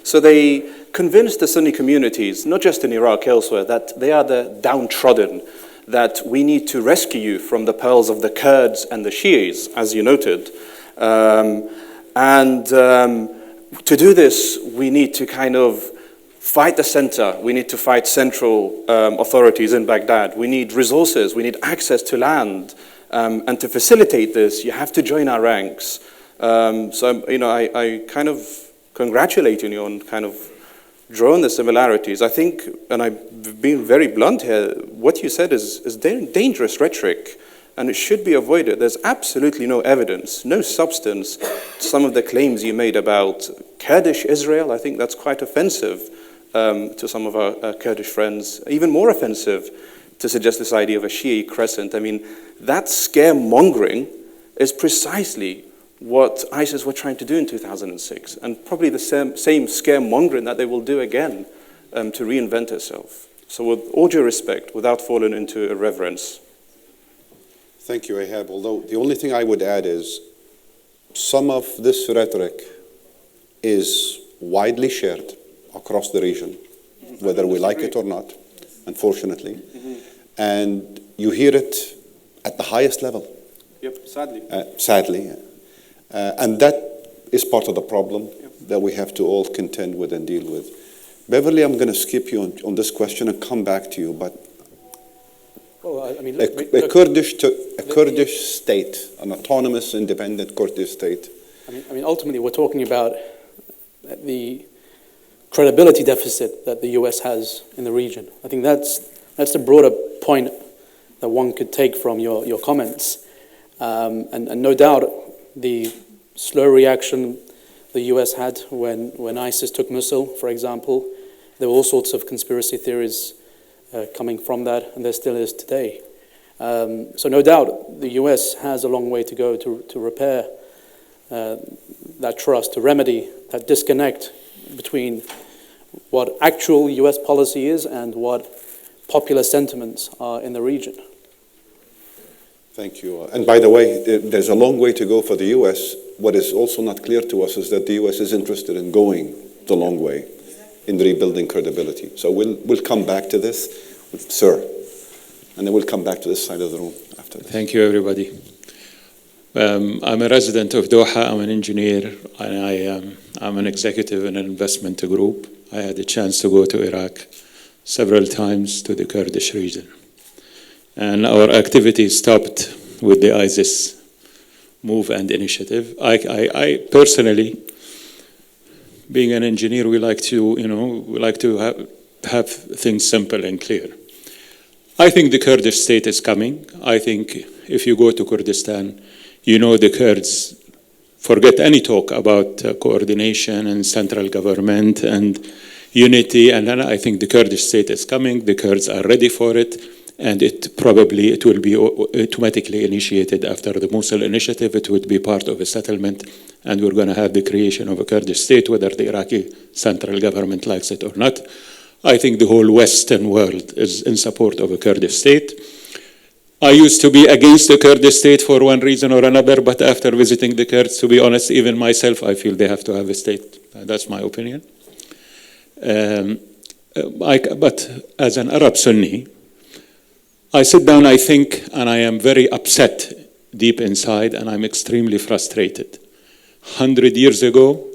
So they convinced the Sunni communities, not just in Iraq, elsewhere, that they are the downtrodden, that we need to rescue you from the pearls of the Kurds and the Shias, as you noted. To do this, we need to kind of fight the center. We need to fight central authorities in Baghdad. We need resources. We need access to land. And to facilitate this, you have to join our ranks. So, I kind of congratulate you on kind of drawing the similarities. I think, and I've been very blunt here, what you said is dangerous rhetoric, and it should be avoided. There's absolutely no evidence, no substance to some of the claims you made about Kurdish Israel. I think that's quite offensive to some of our Kurdish friends, even more offensive to suggest this idea of a Shiite crescent. I mean, that scaremongering is precisely what ISIS were trying to do in 2006, and probably the same scaremongering that they will do again to reinvent itself. So with all due respect, without falling into irreverence. Thank you, Ahab. Although the only thing I would add is some of this rhetoric is widely shared across the region, whether we like it or not, unfortunately. And you hear it at the highest level. Yep, sadly. Sadly. And that is part of the problem that we have to all contend with and deal with. Beverly, I'm going to skip you on this question and come back to you, but Well, I mean, a Kurdish state, an autonomous, independent Kurdish state. I mean, ultimately, we're talking about the credibility deficit that the U.S. has in the region. I think that's the broader point that one could take from your comments. And no doubt, the slow reaction the U.S. had when ISIS took Mosul, for example, there were all sorts of conspiracy theories coming from that, and there still is today. So no doubt, the U.S. has a long way to go to repair that trust, to remedy that disconnect between what actual U.S. policy is and what popular sentiments are in the region. Thank you. And by the way, there's a long way to go for the U.S. What is also not clear to us is that the U.S. is interested in going the long way in rebuilding credibility. So we'll come back to this, sir, and then we'll come back to this side of the room after this. Thank you, everybody. I'm a resident of Doha. I'm an engineer, and I'm an executive in an investment group. I had a chance to go to Iraq several times to the Kurdish region. And our activity stopped with the ISIS move and initiative. I personally, being an engineer, we like to have things simple and clear. I think the Kurdish state is coming. I think if you go to Kurdistan, the Kurds forget any talk about coordination and central government and unity. And then I think the Kurdish state is coming. The Kurds are ready for it. And it will be automatically initiated after the Mosul initiative. It would be part of a settlement, and we're going to have the creation of a Kurdish state, whether the Iraqi central government likes it or not. I think the whole Western world is in support of a Kurdish state. I used to be against the Kurdish state for one reason or another, but after visiting the Kurds, to be honest, even myself, I feel they have to have a state. That's my opinion. But as an Arab Sunni, I sit down, I think, and I am very upset deep inside, and I'm extremely frustrated. 100 years ago,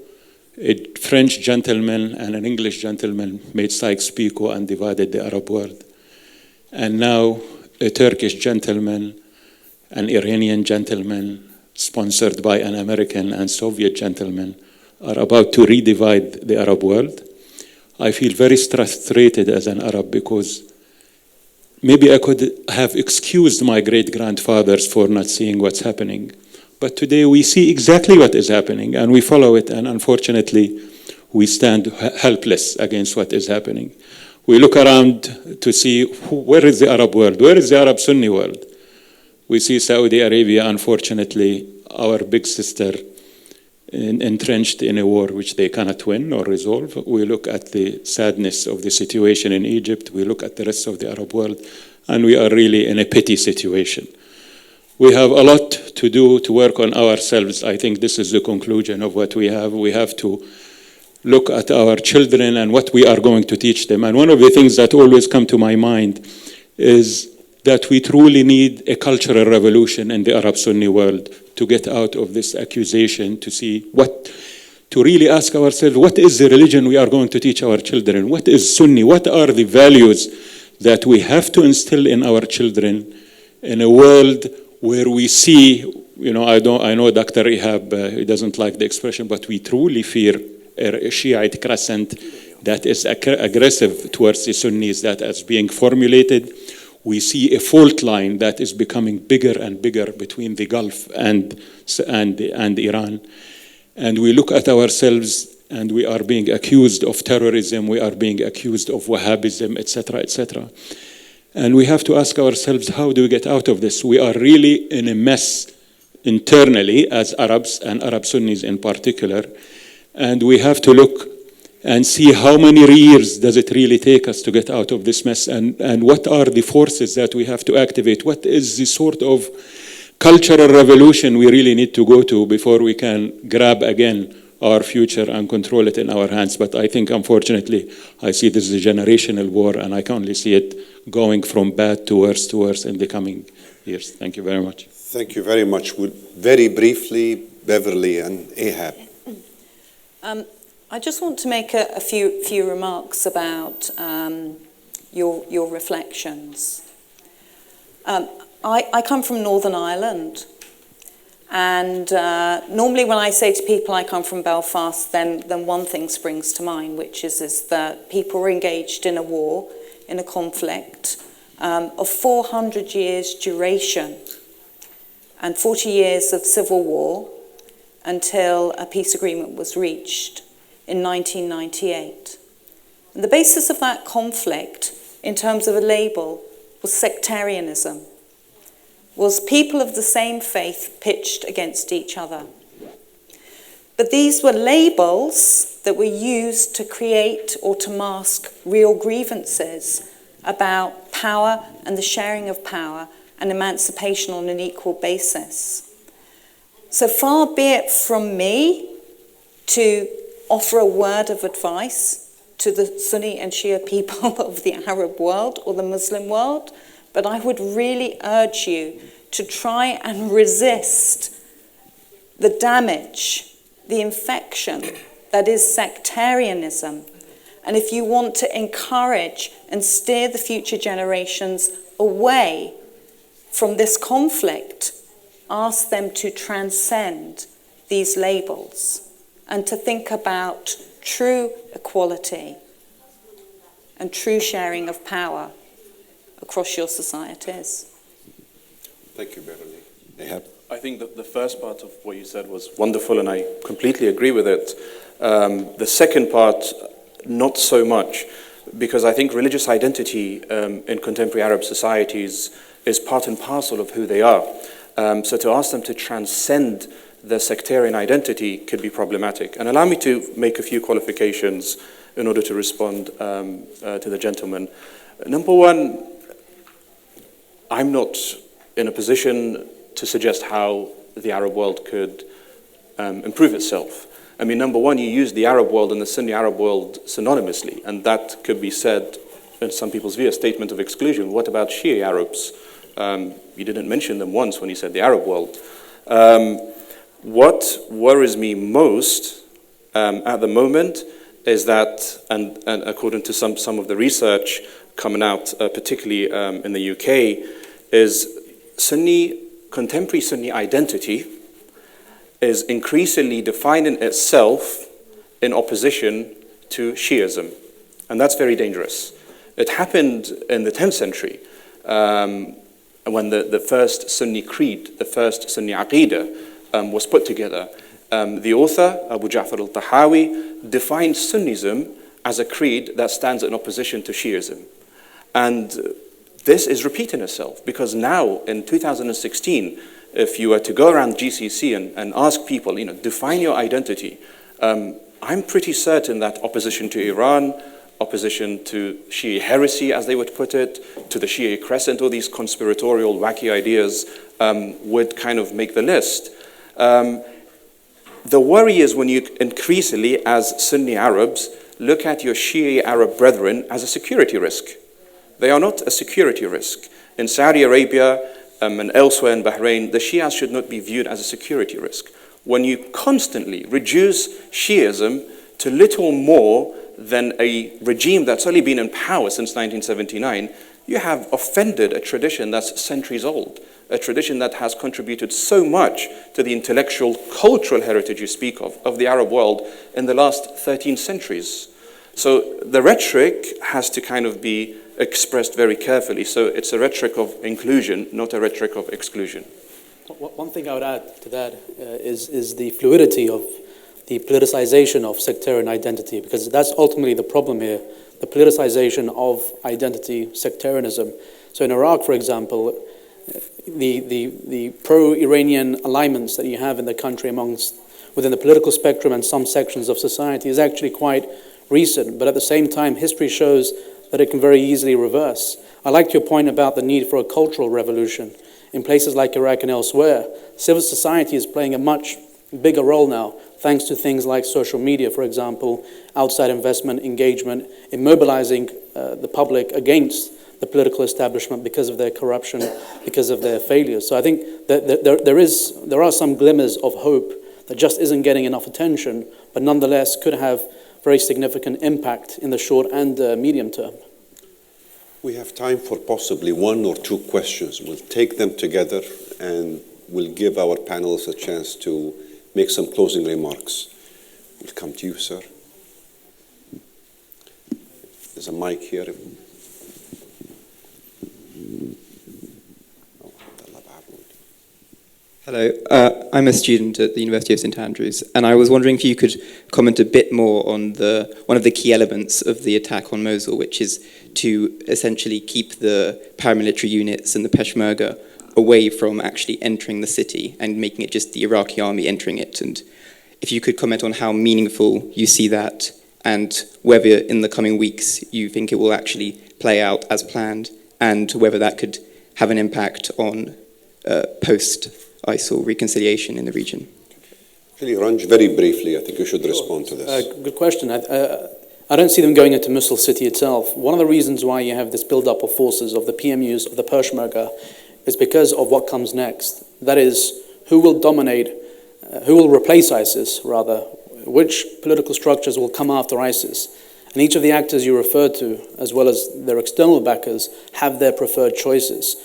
a French gentleman and an English gentleman made Sykes-Picot and divided the Arab world. And now a Turkish gentleman, an Iranian gentleman, sponsored by an American and Soviet gentleman, are about to redivide the Arab world. I feel very frustrated as an Arab because maybe I could have excused my great-grandfathers for not seeing what's happening. But today we see exactly what is happening, and we follow it, and unfortunately, we stand helpless against what is happening. We look around to see where is the Arab world, where is the Arab Sunni world? We see Saudi Arabia, unfortunately, our big sister, entrenched in a war which they cannot win or resolve. We look at the sadness of the situation in Egypt. We look at the rest of the Arab world, and we are really in a pity situation. We have a lot to do to work on ourselves. I think this is the conclusion of what we have. We have to look at our children and what we are going to teach them. And one of the things that always come to my mind is that we truly need a cultural revolution in the Arab Sunni world to get out of this accusation, to see what to really ask ourselves, what is the religion we are going to teach our children? What is Sunni? What are the values that we have to instill in our children in a world where we see, I know Dr. Ihab, he doesn't like the expression, but we truly fear a Shiite crescent that is aggressive towards the Sunnis that is being formulated. We see a fault line that is becoming bigger and bigger between the Gulf and Iran. And we look at ourselves and we are being accused of terrorism, we are being accused of Wahhabism, etc., etc. And we have to ask ourselves, how do we get out of this? We are really in a mess internally as Arabs and Arab Sunnis in particular. And we have to look and see how many years does it really take us to get out of this mess, and what are the forces that we have to activate? What is the sort of cultural revolution we really need to go to before we can grab again our future and control it in our hands? But I think, unfortunately, I see this as a generational war, and I can only see it going from bad to worse in the coming years. Thank you very much. Thank you very much. Very briefly, Beverly and Ahab. I just want to make a few remarks about your reflections. I come from Northern Ireland, and normally when I say to people I come from Belfast, then one thing springs to mind, which is that people were engaged in a war, in a conflict of 400 years duration and 40 years of civil war until a peace agreement was reached in 1998. And the basis of that conflict, in terms of a label, was sectarianism, was people of the same faith pitched against each other. But these were labels that were used to create or to mask real grievances about power and the sharing of power and emancipation on an equal basis. So far be it from me to offer a word of advice to the Sunni and Shia people of the Arab world or the Muslim world, but I would really urge you to try and resist the damage, the infection that is sectarianism. And if you want to encourage and steer the future generations away from this conflict, ask them to transcend these labels and to think about true equality and true sharing of power across your societies. Thank you, Beverly. Ahab. I think that the first part of what you said was wonderful, and I completely agree with it. The second part, not so much, because I think religious identity in contemporary Arab societies is part and parcel of who they are. So to ask them to transcend the sectarian identity could be problematic. And allow me to make a few qualifications in order to respond to the gentleman. Number one, I'm not in a position to suggest how the Arab world could improve itself. I mean, number one, you use the Arab world and the Sunni Arab world synonymously, and that could be said, in some people's view, a statement of exclusion. What about Shia Arabs? You didn't mention them once when you said the Arab world. What worries me most at the moment is that, and according to some of the research coming out, particularly in the UK, is contemporary Sunni identity is increasingly defining itself in opposition to Shiism. And that's very dangerous. It happened in the 10th century when the first Sunni creed, the first Sunni Aqidah was put together. The author, Abu Ja'far al-Tahawi, defined Sunnism as a creed that stands in opposition to Shiism. And this is repeating itself, because now in 2016, if you were to go around GCC and ask people, define your identity, I'm pretty certain that opposition to Iran, opposition to Shia heresy, as they would put it, to the Shia crescent, all these conspiratorial, wacky ideas would kind of make the list. The worry is when you increasingly, as Sunni Arabs, look at your Shia Arab brethren as a security risk. They are not a security risk. In Saudi Arabia and elsewhere in Bahrain, the Shias should not be viewed as a security risk. when you constantly reduce Shiism to little more than a regime that's only been in power since 1979, you have offended a tradition that's centuries old, a tradition that has contributed so much to the intellectual, cultural heritage you speak of the Arab world in the last 13 centuries. So the rhetoric has to kind of be expressed very carefully. So it's a rhetoric of inclusion, not a rhetoric of exclusion. One thing I would add to that is the fluidity of the politicization of sectarian identity, because that's ultimately the problem here, the politicization of identity, sectarianism. So in Iraq, for example, the pro-Iranian alignments that you have in the country within the political spectrum and some sections of society is actually quite recent, but at the same time, history shows that it can very easily reverse. I liked your point about the need for a cultural revolution. In places like Iraq and elsewhere, civil society is playing a much bigger role now, thanks to things like social media, for example, outside investment, engagement, in mobilizing the public against the political establishment because of their corruption, because of their failures. So I think that there are some glimmers of hope that just isn't getting enough attention, but nonetheless could have very significant impact in the short and medium term. We have time for possibly one or two questions. We'll take them together and we'll give our panelists a chance to make some closing remarks. We'll come to you, sir. There's a mic here. Hello, I'm a student at the University of St Andrews, and I was wondering if you could comment a bit more on one of the key elements of the attack on Mosul, which is to essentially keep the paramilitary units and the Peshmerga away from actually entering the city and making it just the Iraqi army entering it. And if you could comment on how meaningful you see that, and whether in the coming weeks you think it will actually play out as planned, and whether that could have an impact on post-ISIL reconciliation in the region. Actually, Ranj, very briefly, I think you should respond to this. Good question. I don't see them going into Mosul city itself. One of the reasons why you have this build-up of forces of the PMUs, of the Peshmerga, is because of what comes next. That is, who will dominate, who will replace ISIS, rather, which political structures will come after ISIS. And each of the actors you referred to, as well as their external backers, have their preferred choices.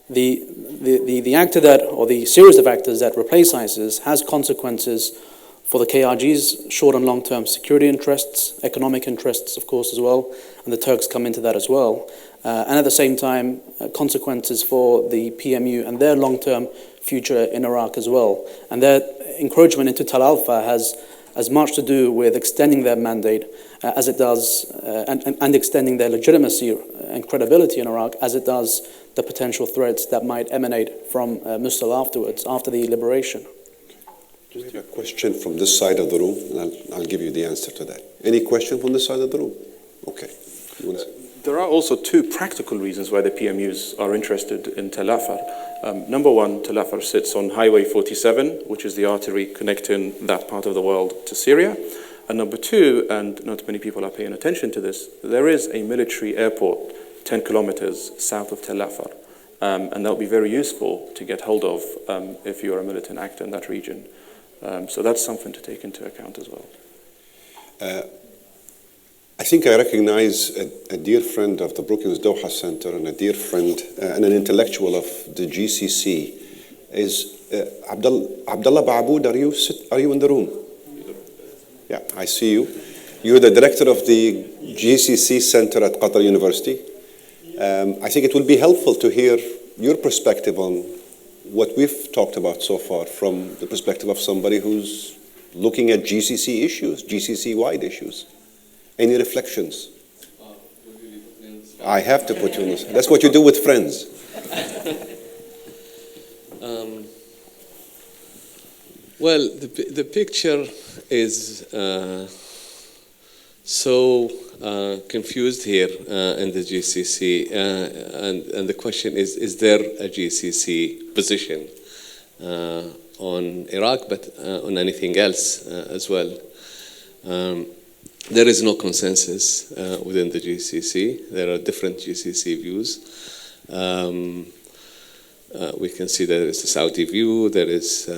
The actor that, or the series of actors that replace ISIS has consequences for the KRG's short and long-term security interests, economic interests, of course, as well, and the Turks come into that as well. And at the same time, consequences for the PMU and their long-term future in Iraq as well. And their encroachment into Tal Alfa has as much to do with extending their mandate as it does, and extending their legitimacy and credibility in Iraq as it does the potential threats that might emanate from Mosul afterwards, after the liberation. We have a question from this side of the room, and I'll give you the answer to that. Any question from this side of the room? Okay. There are also two practical reasons why the PMUs are interested in Tel Afar. Number one, Tel Afar sits on Highway 47, which is the artery connecting that part of the world to Syria. And number two, and not many people are paying attention to this, there is a military airport 10 kilometers south of Tel Afar. And that would be very useful to get hold of if you're a militant actor in that region. So that's something to take into account as well. I think I recognize a dear friend of the Brookings Doha Center and a dear friend and an intellectual of the GCC. Is Abdullah Ba'aboud, are you in the room? Yeah, I see you. You're the director of the GCC Center at Qatar University. I think it will be helpful to hear your perspective on what we've talked about so far from the perspective of somebody who's looking at GCC issues, GCC-wide issues. Any reflections? I have to put you on this. That's what you do with friends. Well, the picture is so confused here in the GCC, and the question is there a GCC position on Iraq, but on anything else as well? There is no consensus within the GCC. There are different GCC views. We can see there is a Saudi view, there is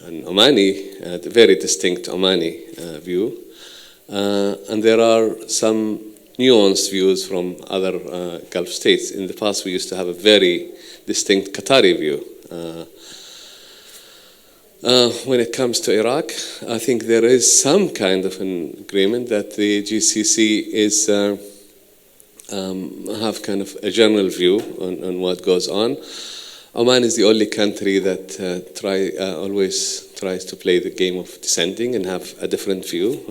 an Omani, a very distinct Omani view. And there are some nuanced views from other Gulf states. In the past, we used to have a very distinct Qatari view. When it comes to Iraq, I think there is some kind of an agreement that the GCC is have kind of a general view on what goes on. Oman is the only country that always tries to play the game of dissenting and have a different view.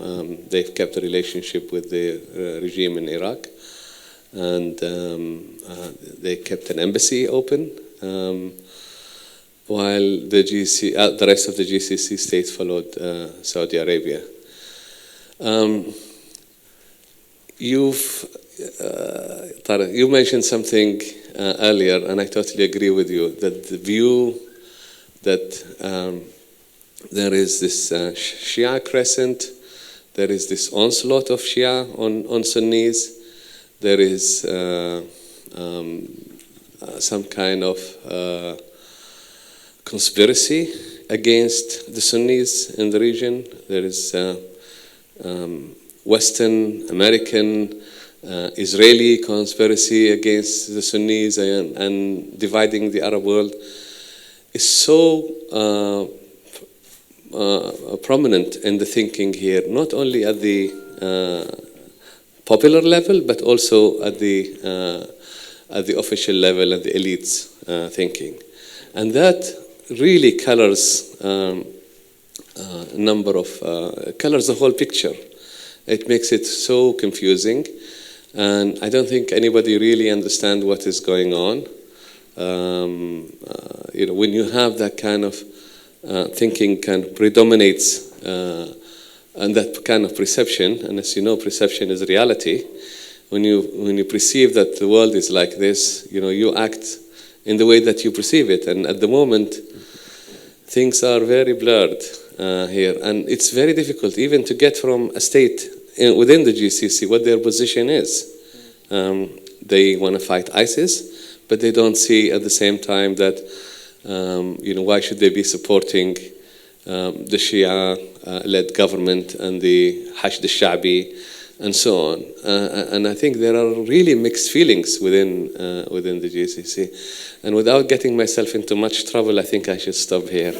They've kept a relationship with the regime in Iraq, and they kept an embassy open, while the rest of the GCC states followed Saudi Arabia. You mentioned something earlier, and I totally agree with you, that the view that there is this Shia crescent, there is this onslaught of Shia on Sunnis, there is some kind of conspiracy against the Sunnis in the region. There is Western, American, Israeli conspiracy against the Sunnis and dividing the Arab world is so prominent in the thinking here, not only at the popular level, but also at the official level and the elites thinking. And that really colors colors the whole picture. It makes it so confusing, and I don't think anybody really understands what is going on. When you have that kind of thinking kind of predominates, and that kind of perception, and as you know, perception is reality. When you perceive that the world is like this, you act in the way that you perceive it. And at the moment, things are very blurred here, and it's very difficult even to get from a state within the GCC what their position is. They want to fight ISIS, but they don't see at the same time that why should they be supporting the Shia-led government and the Hashd al-Sha'bi and so on. And I think there are really mixed feelings within the GCC. And without getting myself into much trouble, I think I should stop here.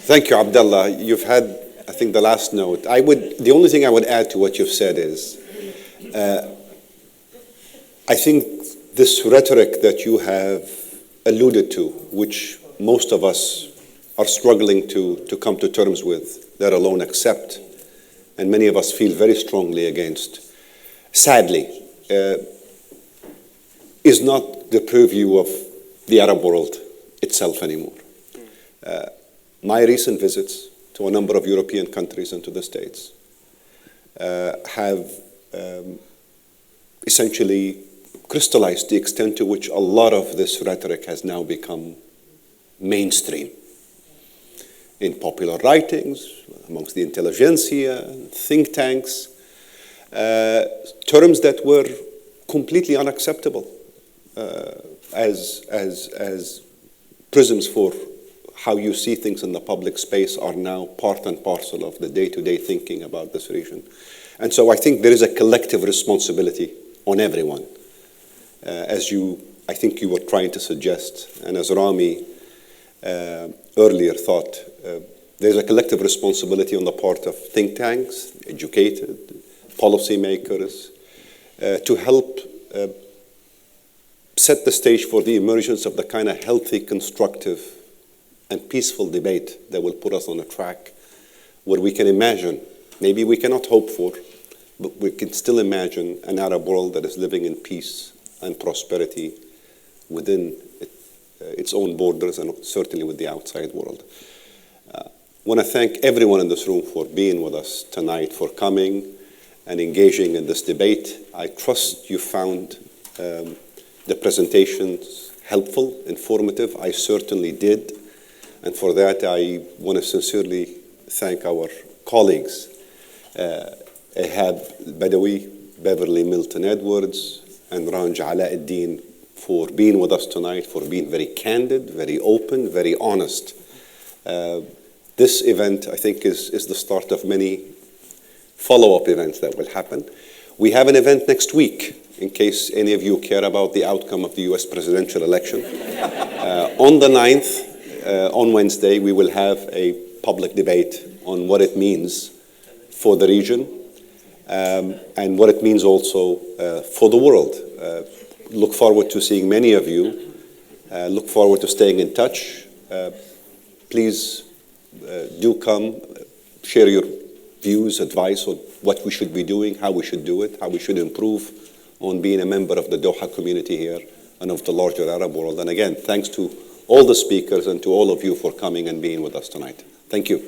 Thank you, Abdullah. You've had, I think, the last note. The only thing I would add to what you've said is, I think this rhetoric that you have alluded to, which most of us are struggling to come to terms with, let alone accept, and many of us feel very strongly against, sadly, is not the purview of the Arab world itself anymore. My recent visits to a number of European countries and to the States have essentially crystallized the extent to which a lot of this rhetoric has now become mainstream in popular writings, amongst the intelligentsia, think tanks, terms that were completely unacceptable as prisms for how you see things in the public space are now part and parcel of the day-to-day thinking about this region. And so I think there is a collective responsibility on everyone, I think you were trying to suggest, and as Rami earlier thought, there's a collective responsibility on the part of think tanks, educated, policymakers, to help set the stage for the emergence of the kind of healthy, constructive, and peaceful debate that will put us on a track where we can imagine, maybe we cannot hope for, but we can still imagine an Arab world that is living in peace and prosperity within its own borders and certainly with the outside world. I want to thank everyone in this room for being with us tonight, for coming and engaging in this debate. I trust you found the presentations helpful, informative. I certainly did. And for that, I want to sincerely thank our colleagues, Ehab Badawi, Beverly Milton Edwards, and Ranj Alauddin for being with us tonight, for being very candid, very open, very honest This event, I think, is the start of many follow-up events that will happen. We have an event next week, in case any of you care about the outcome of the US presidential election. On the 9th, on Wednesday, we will have a public debate on what it means for the region and what it means also for the world. Look forward to seeing many of you. Look forward to staying in touch. Please do come, share your views, advice on what we should be doing, how we should do it, how we should improve on being a member of the Doha community here and of the larger Arab world. And again, thanks to all the speakers and to all of you for coming and being with us tonight. Thank you.